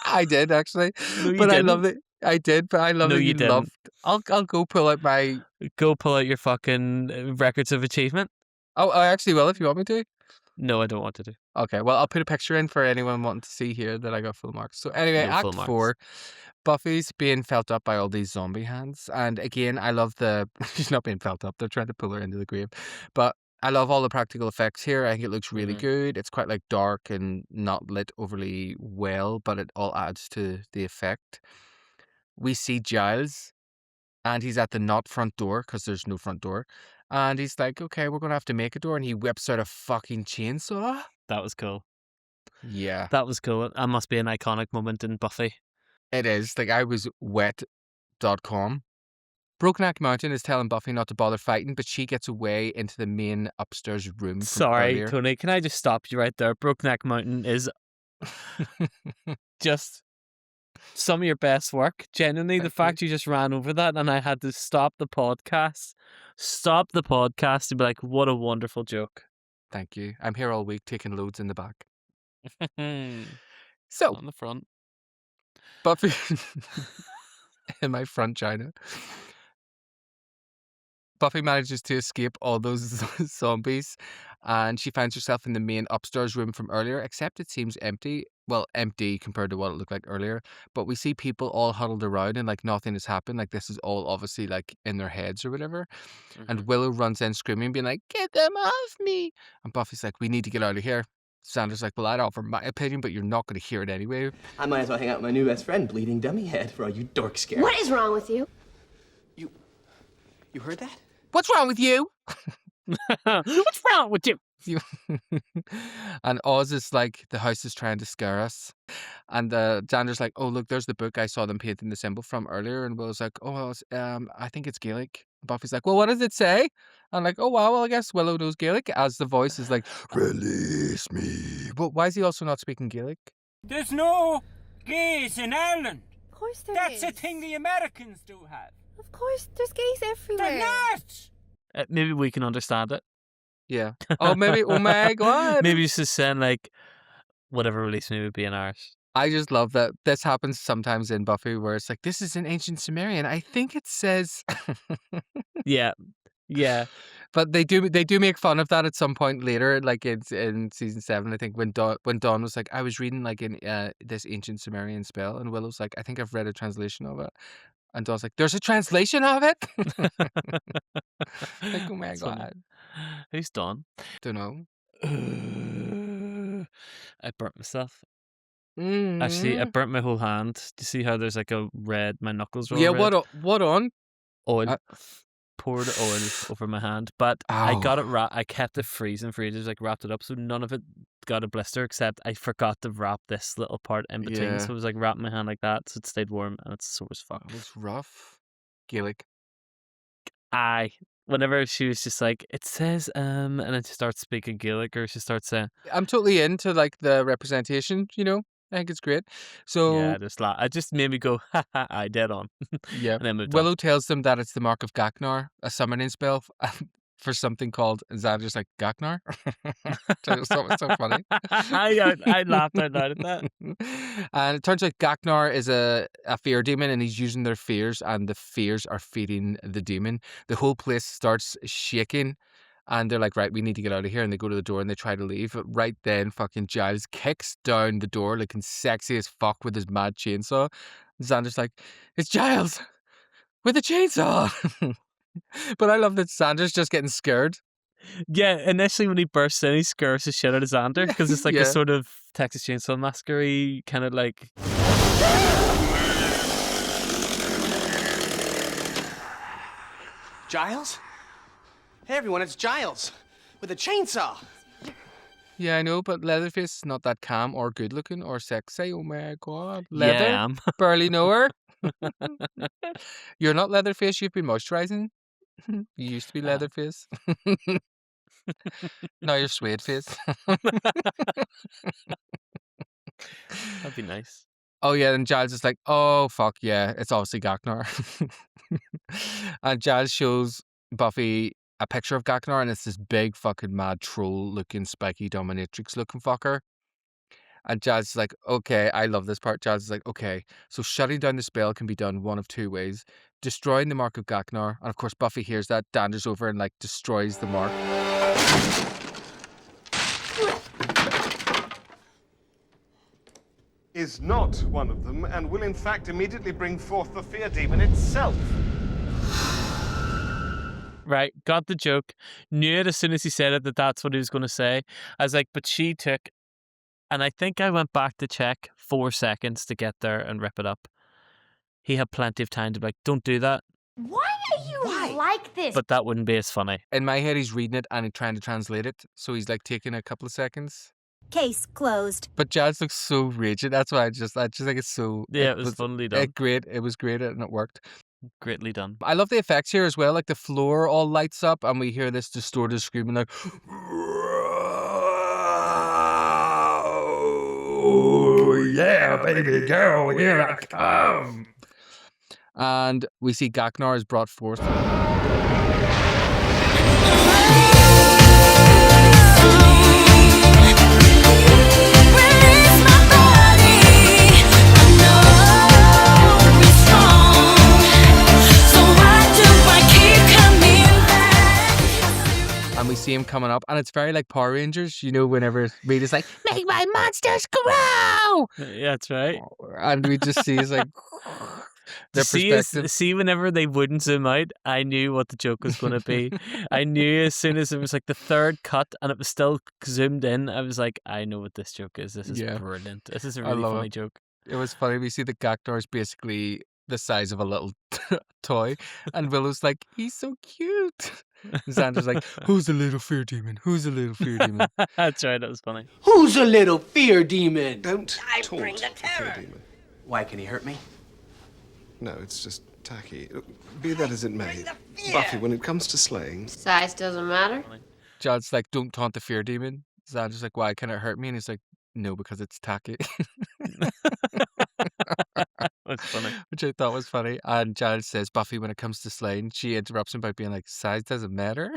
I did actually. No, you But I didn't. love that I did, but I love No, that you you didn't. loved. I'll go pull out my. Go pull out your fucking records of achievement. Oh, I actually will if you want me to. No, I don't want to do. Okay, well, I'll put a picture in for anyone wanting to see here that I got full marks. So anyway, No full Act marks. 4, Buffy's being felt up by all these zombie hands. And again, I love she's not being felt up. They're trying to pull her into the grave. But I love all the practical effects here. I think it looks really good. It's quite like dark and not lit overly well, but it all adds to the effect. We see Giles, and he's at the not front door because there's no front door. And he's like, okay, we're going to have to make a door. And he whips out a fucking chainsaw. That was cool. Yeah. That was cool. That must be an iconic moment in Buffy. It is. Like, I was wet.com. Brokeneck Mountain is telling Buffy not to bother fighting, but she gets away into the main upstairs room from Sorry, earlier. Tony, can I just stop you right there? Brokeneck Mountain is just some of your best work. Genuinely, the fact you just ran over that and I had to stop the podcast to be like, what a wonderful joke. Thank you. I'm here all week taking loads in the back. So, on the front. Buffy in my front China. Buffy manages to escape all those zombies, and she finds herself in the main upstairs room from earlier, except it seems empty. Well, empty compared to what it looked like earlier. But we see people all huddled around and like nothing has happened. Like this is all obviously like in their heads or whatever. And Willow runs in screaming, being like, "Get them off me!" And Buffy's like, "We need to get out of here." Xander's like, "Well, I'd offer my opinion, but you're not going to hear it anyway." I might as well hang out with my new best friend, Bleeding Dummy Head, for all you dork scared. What is wrong with you? You heard that? What's wrong with you? What's wrong with you? And Oz is like, the house is trying to scare us. And Xander's like, "Oh, look, there's the book I saw them painting the symbol from earlier." And Willow's like, "Oh, well, I think it's Gaelic." Buffy's like, "Well, what does it say?" I'm like, "Oh, wow, well, I guess Willow knows Gaelic," as the voice is like, "Release me." But why is he also not speaking Gaelic? There's no gays in Ireland. Of course there That's is. a thing the Americans do have. Of course, there's gays everywhere. They're not! Maybe we can understand it. Yeah. Oh, maybe, oh my God. Maybe it's just saying like, whatever release me would be in Irish. I just love that this happens sometimes in Buffy where it's like, this is an ancient Sumerian. I think it says. Yeah. Yeah. But they do make fun of that at some point later, like it's in season 7, I think, when Dawn was like, I was reading like in this ancient Sumerian spell, and Willow's like, I think I've read a translation of it. And Dawn's like, there's a translation of it? Like, oh my That's funny. God. Who's Dawn? Don't know. I burnt myself. Mm. Actually, I burnt my whole hand. Do you see how there's like a red? My knuckles are all Yeah, red. what on? Oil. Poured oil over my hand, but I got it I kept it freezing for ages, like wrapped it up, so none of it got a blister, except I forgot to wrap this little part in between. Yeah. So it was like wrapping my hand like that, so it stayed warm, and it's sore as fuck. It was rough. Gaelic. Whenever she was just like, it says, and then she starts speaking Gaelic, or she starts saying, I'm totally into like the representation, you know. I think it's great. So yeah, it just made me go, ha ha, I dead on. yeah. And then moved on. Willow tells them that it's the mark of Gachnar, a summoning spell for something called Xander's like Gachnar. It's so funny. I laughed out loud at that. And it turns out Gachnar is a fear demon, and he's using their fears, and the fears are feeding the demon. The whole place starts shaking. And they're like, right, we need to get out of here. And they go to the door and they try to leave. But right then, fucking Giles kicks down the door, looking sexy as fuck with his mad chainsaw. Xander's like, it's Giles with a chainsaw. But I love that Xander's just getting scared. Yeah, initially when he bursts in, he scares the shit out of Xander, because it's like Yeah. a sort of Texas Chainsaw Massacre kind of like. Giles? Hey everyone, it's Giles with a chainsaw. Yeah, I know, but Leatherface is not that calm or good looking or sexy. Oh my God. Leather? Yeah, I am. Barely know her. You're not Leatherface, you've been moisturizing. You used to be Leatherface. Now you're Suede Face. That'd be nice. Oh yeah, and Giles is like, oh fuck yeah, it's obviously Gachnar. And Giles shows Buffy a picture of Gachnar, and it's this big fucking mad troll looking, spiky dominatrix looking fucker. And Giles is like, okay, I love this part. Giles is like, okay, so shutting down the spell can be done one of two ways. Destroying the mark of Gachnar, and of course Buffy hears that, danders over and like destroys the mark. Is not one of them, and will in fact immediately bring forth the fear demon itself. Right, got the joke. Knew it as soon as he said it that that's what he was going to say. I was like, but she took, and I think I went back to check 4 seconds to get there and rip it up. He had plenty of time to be like, don't do that. Why are you like this? But that wouldn't be as funny. In my head, he's reading it and he's trying to translate it, so he's like taking a couple of seconds. Case closed. But Giles looks so rigid. That's why I just think it's so. Yeah, it was funnily done. It was great, and it worked. Greatly done. I love the effects here as well. Like the floor all lights up, and we hear this distorted screaming, like, "Oh yeah, baby girl, here I come!" And we see Gachnar is brought forth. And we see him coming up, and it's very like Power Rangers, you know, whenever Rita's like, make my monsters grow! Yeah, that's right. And we just see, it's like, their perspective. See, whenever they wouldn't zoom out, I knew what the joke was going to be. I knew as soon as it was like the third cut and it was still zoomed in, I was like, I know what this joke is. This is brilliant. This is a really funny joke. It was funny. We see that Gachnar is basically the size of a little toy, and Willow's like, he's so cute. And Xander's like, who's the little fear demon? Who's the little fear demon? That's right, that was funny. Who's a little fear demon? Don't bring taunt the the fear demon. Why, can he hurt me? No, it's just tacky. Be that as it may, Buffy, when it comes to slaying... Size doesn't matter. Giles like, don't taunt the fear demon. Xander's like, why can it hurt me? And he's like, no, because it's tacky. That's funny. Which I thought was funny. And Giles says, Buffy, when it comes to slaying, she interrupts him by being like, size doesn't matter.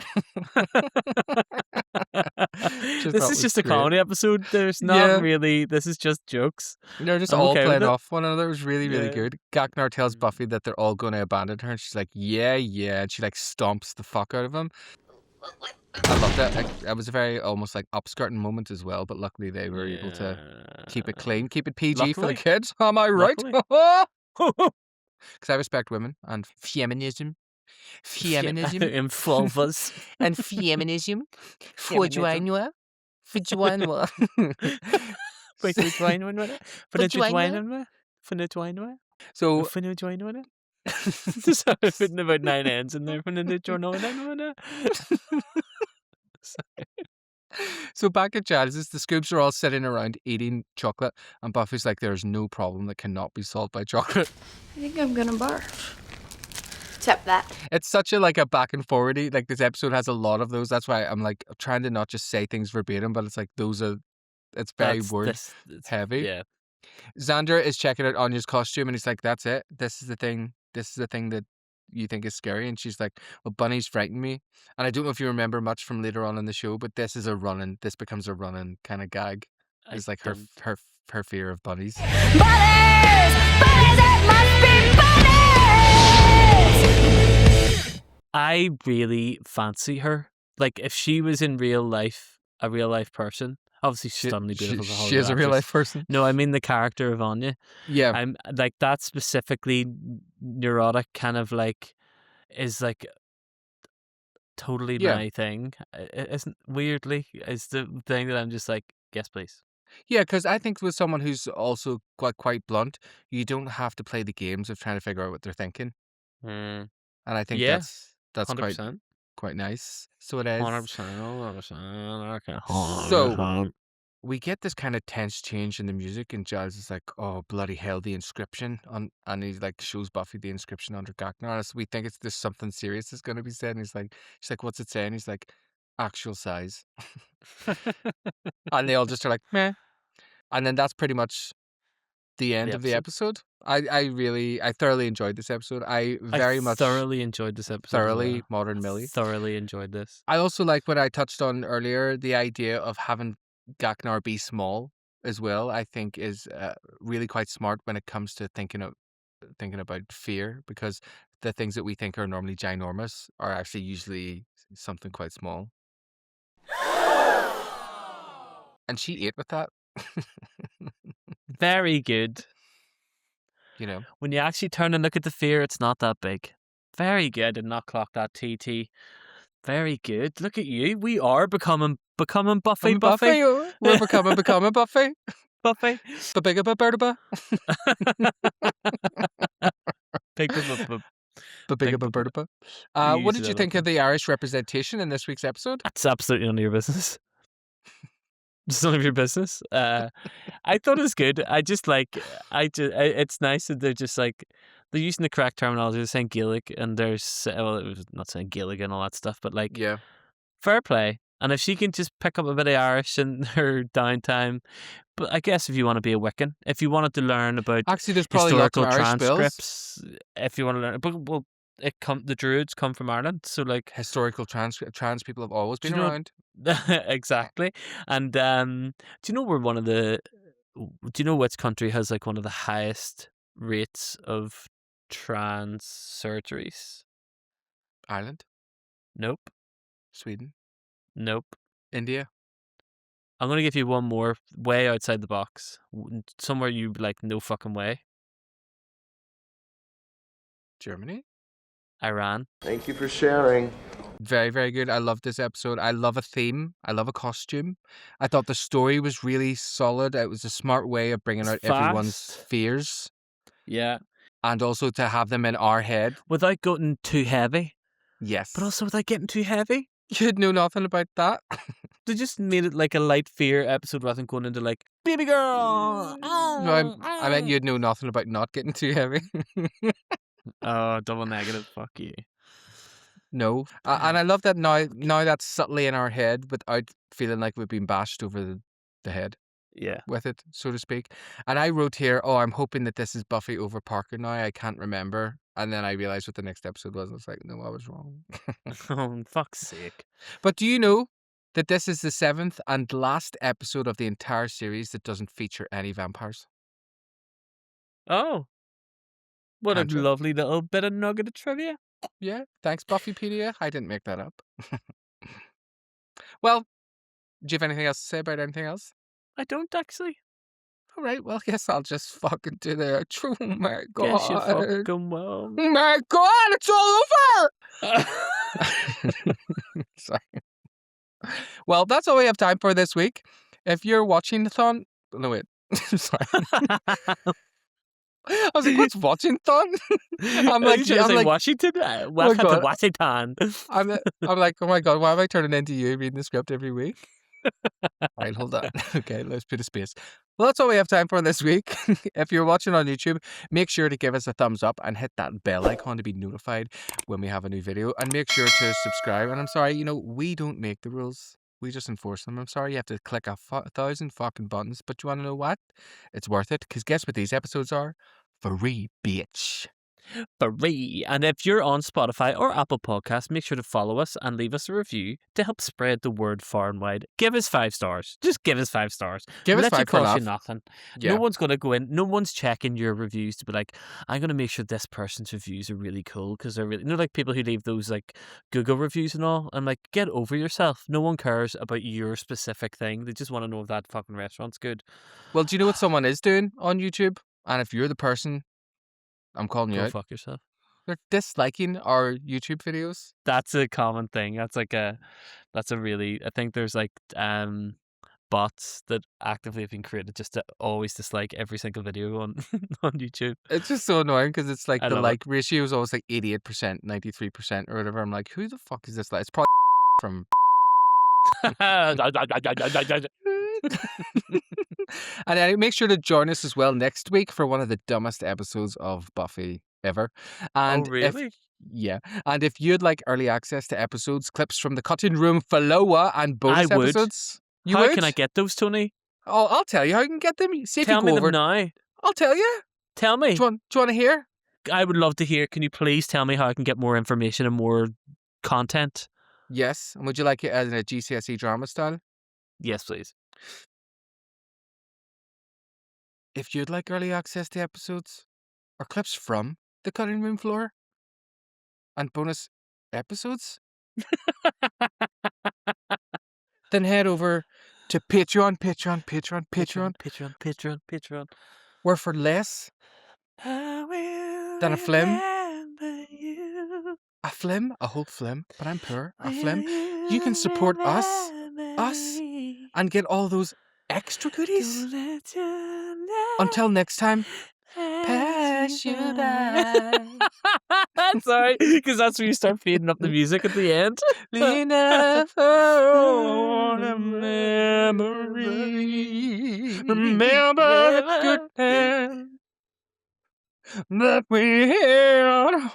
This is just a great. comedy episode. There's not really. This is just jokes. They're just I'm all okay with playing it. off one another. It was really, really Yeah. good. Gachnar tells Buffy that they're all going to abandon her, and she's like, yeah, yeah. And she like stomps the fuck out of him. I love that. That was a very almost like upskirting moment as well, but luckily they were able to keep it clean, keep it PG for the Luckily. kids. Am I right? Luckily. Because I respect women and feminism. Feminism. In vulvas. And feminism. Feminism. Vagina. Vagina. Wait, vagina? Vagina? So, Vagina? Sorry, putting about 9 ends in there. Vagina. so back at Giles's, the Scoops are all sitting around eating chocolate, and Buffy's like, there's no problem that cannot be solved by chocolate. I think I'm gonna barf. Except that. It's such a like a back and forwardy. Like this episode has a lot of those. That's why I'm like trying to not just say things verbatim, but it's like those are. It's very It's heavy. Yeah. Xander is checking out Anya's costume, and he's like, "That's it. This is the thing. This is the thing that you think is scary." And she's like, "Well, bunnies frighten me." And I don't know if you remember much from later on in the show, but this becomes a running kind of gag. It's like her fear of bunnies. Bunnies! Bunnies! It must be bunnies! I really fancy her. Like if she was in real life, a real life person. Obviously, she's stunningly beautiful. She is a real life person. No, I mean the character of Anya. Yeah. I'm like that specifically neurotic kind of like is like totally my thing. It isn't weirdly is the thing that I'm just like, yes, please. Yeah, because I think with someone who's also quite blunt, you don't have to play the games of trying to figure out what they're thinking. And I think that's 100%. quite nice. So it is. 100%. Okay. So we get this kind of tense change in the music, and Giles is like, "Oh bloody hell!" The inscription on, and he like shows Buffy the inscription under Gachnar. So we think there's something serious is going to be said, and she's like, "What's it saying?" He's like, "Actual size," and they all just are like, "Meh," and then that's pretty much the end of the episode. I thoroughly enjoyed this episode. I thoroughly enjoyed this episode. Thoroughly Modern Millie. Thoroughly enjoyed this. I also like what I touched on earlier, the idea of having Gachnar be small as well. I think is really quite smart when it comes to thinking about fear, because the things that we think are normally ginormous are actually usually something quite small. And she ate with that. Very good. You know, when you actually turn and look at the fear, it's not that big. Very good. I did not clock that TT. Very good. Look at you. We are becoming Buffy. Buffy. We're becoming Buffy. Buffy. Ba-bigga-ba-birda-ba. Ba-bigga-ba-birda-ba. What did you think of the Irish representation in this week's episode? That's absolutely none of your business. It's none of your business. I thought it was good. It's nice that they're just like, they're using the correct terminology. They're saying Gaelic, and it was not saying Gaelic and all that stuff, but like, fair play. And if she can just pick up a bit of Irish in her downtime, but I guess if you want to be a Wiccan, if you wanted to learn about actually, there's probably historical lots of Irish transcripts, if you want to learn, but well, the Druids come from Ireland, so like historical trans people have always been around. Exactly. And do you know which country has like one of the highest rates of trans surgeries? Ireland? Nope. Sweden? Nope. India? I'm going to give you one more, way outside the box. Somewhere you like, no fucking way. Germany? Iran. Thank you for sharing. Very, very good. I love this episode. I love a theme. I love a costume. I thought the story was really solid. It was a smart way of bringing out everyone's fears. Yeah. And also to have them in our head. Without getting too heavy. Yes. But also without getting too heavy. You'd know nothing about that. They just made it like a light fear episode rather than going into like, baby girl. No, I meant you'd know nothing about not getting too heavy. Oh, double negative. Fuck you. No. And I love that now that's subtly in our head without feeling like we've been bashed over the head. Yeah. with it, so to speak. And I wrote here, oh, I'm hoping that this is Buffy over Parker now. I can't remember. And then I realized what the next episode was. And I was like, no, I was wrong. Oh, fuck's sake. But do you know that this is the 7th and last episode of the entire series that doesn't feature any vampires? Oh. What a Gotcha. lovely little bit of nugget of trivia. Yeah, thanks, Buffypedia. I didn't make that up. Well, do you have anything else to say about anything else? I don't actually. All right, well, guess I'll just fucking do the outro. Oh my Guess you God. fucking will. Oh my God, it's all over! Sorry. Well, that's all we have time for this week. If you're watching the thon... No, wait. Sorry. I was like, what's watching thon? I'm Are you trying to say like, Washington? oh my Welcome to God. Washington. I'm like, oh my God, why am I turning into you reading the script every week? Right, hold on. Okay, let's put a space. Well, that's all we have time for this week. If you're watching on YouTube, make sure to give us a thumbs up and hit that bell icon to be notified when we have a new video. And make sure to subscribe. And I'm sorry, we don't make the rules. We just enforce them. I'm sorry you have to click 1,000 fucking buttons. But you want to know what? It's worth it. Because guess what these episodes are? Free, bitch. Free. And if you're on Spotify or Apple Podcasts, make sure to follow us and leave us a review to help spread the word far and wide. Give us 5 stars. Just give us 5 stars. Give us Let 5 you for cost you love. nothing. Yeah. No one's going to go in. No one's checking your reviews to be like, I'm going to make sure this person's reviews are really cool because they're really, like people who leave those like Google reviews and all. I'm like, get over yourself. No one cares about your specific thing. They just want to know if that fucking restaurant's good. Well, do you know what someone is doing on YouTube? And if you're the person, I'm calling you Go out. fuck yourself. They're disliking our YouTube videos. That's a common thing. That's a really, I think there's like bots that actively have been created just to always dislike every single video on on YouTube. It's just so annoying because it's like I the love it. like ratio is always like 88%, 93% or whatever. I'm like, who the fuck is this? Like, it's probably from. And anyway, make sure to join us as well next week for one of the dumbest episodes of Buffy ever. And really? And if you'd like early access to episodes, clips from the cutting room Faloa and bonus I would. episodes, How can I get those, Tony? Oh, I'll tell you how you can get them. See if Tell you me go them over. now. I'll tell you. Tell me. Do you want to hear? I would love to hear. Can you please tell me how I can get more information and more content? Yes. And would you like it as in a GCSE drama style? Yes, please. If you'd like early access to episodes or clips from the cutting room floor and bonus episodes, then head over to Patreon, where for less than a whole flim, but I'm poor, a flim, you can support us, and get all those extra goodies. Until next time, pass you by. Sorry, because that's when you start feeding up the music at the end. Lean up on a memory. Remember the good times that we had.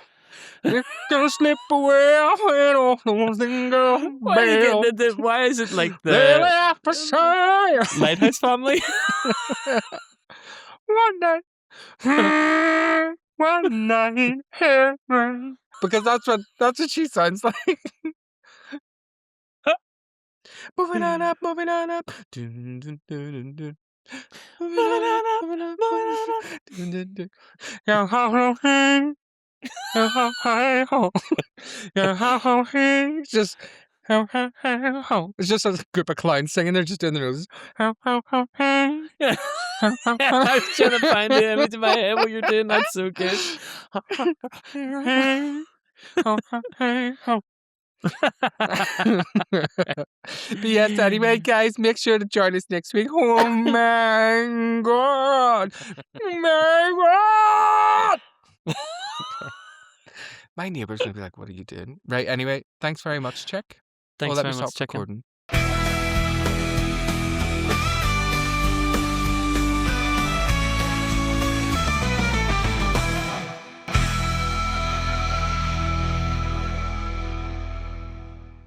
It's gonna slip away when all those things go bad. Why is it like They the laugh aside. Lighthouse Family? One night, heaven. Because that's what she sounds like. Moving on up. Dun, dun, dun, dun, dun. Moving on up. Dun, dun, dun. Yeah, ho, hey. Yeah, ho, hey, ho. Yeah, ho, hey. It's just ho, ho, hey, ho. It's just a group of clowns singing. They're just doing their noses. Ho, ho, ho, hey. Yeah. I was trying to find the image in my head what you're doing. That's so good. Hey, ho, ho, hey, ho. But yes, anyway, guys, make sure to join us next week. Oh my God! My God! My neighbours will be like, "What are you doing?" Right. Anyway, thanks very much, Chick. Thanks let very me much, stop Chicken. recording.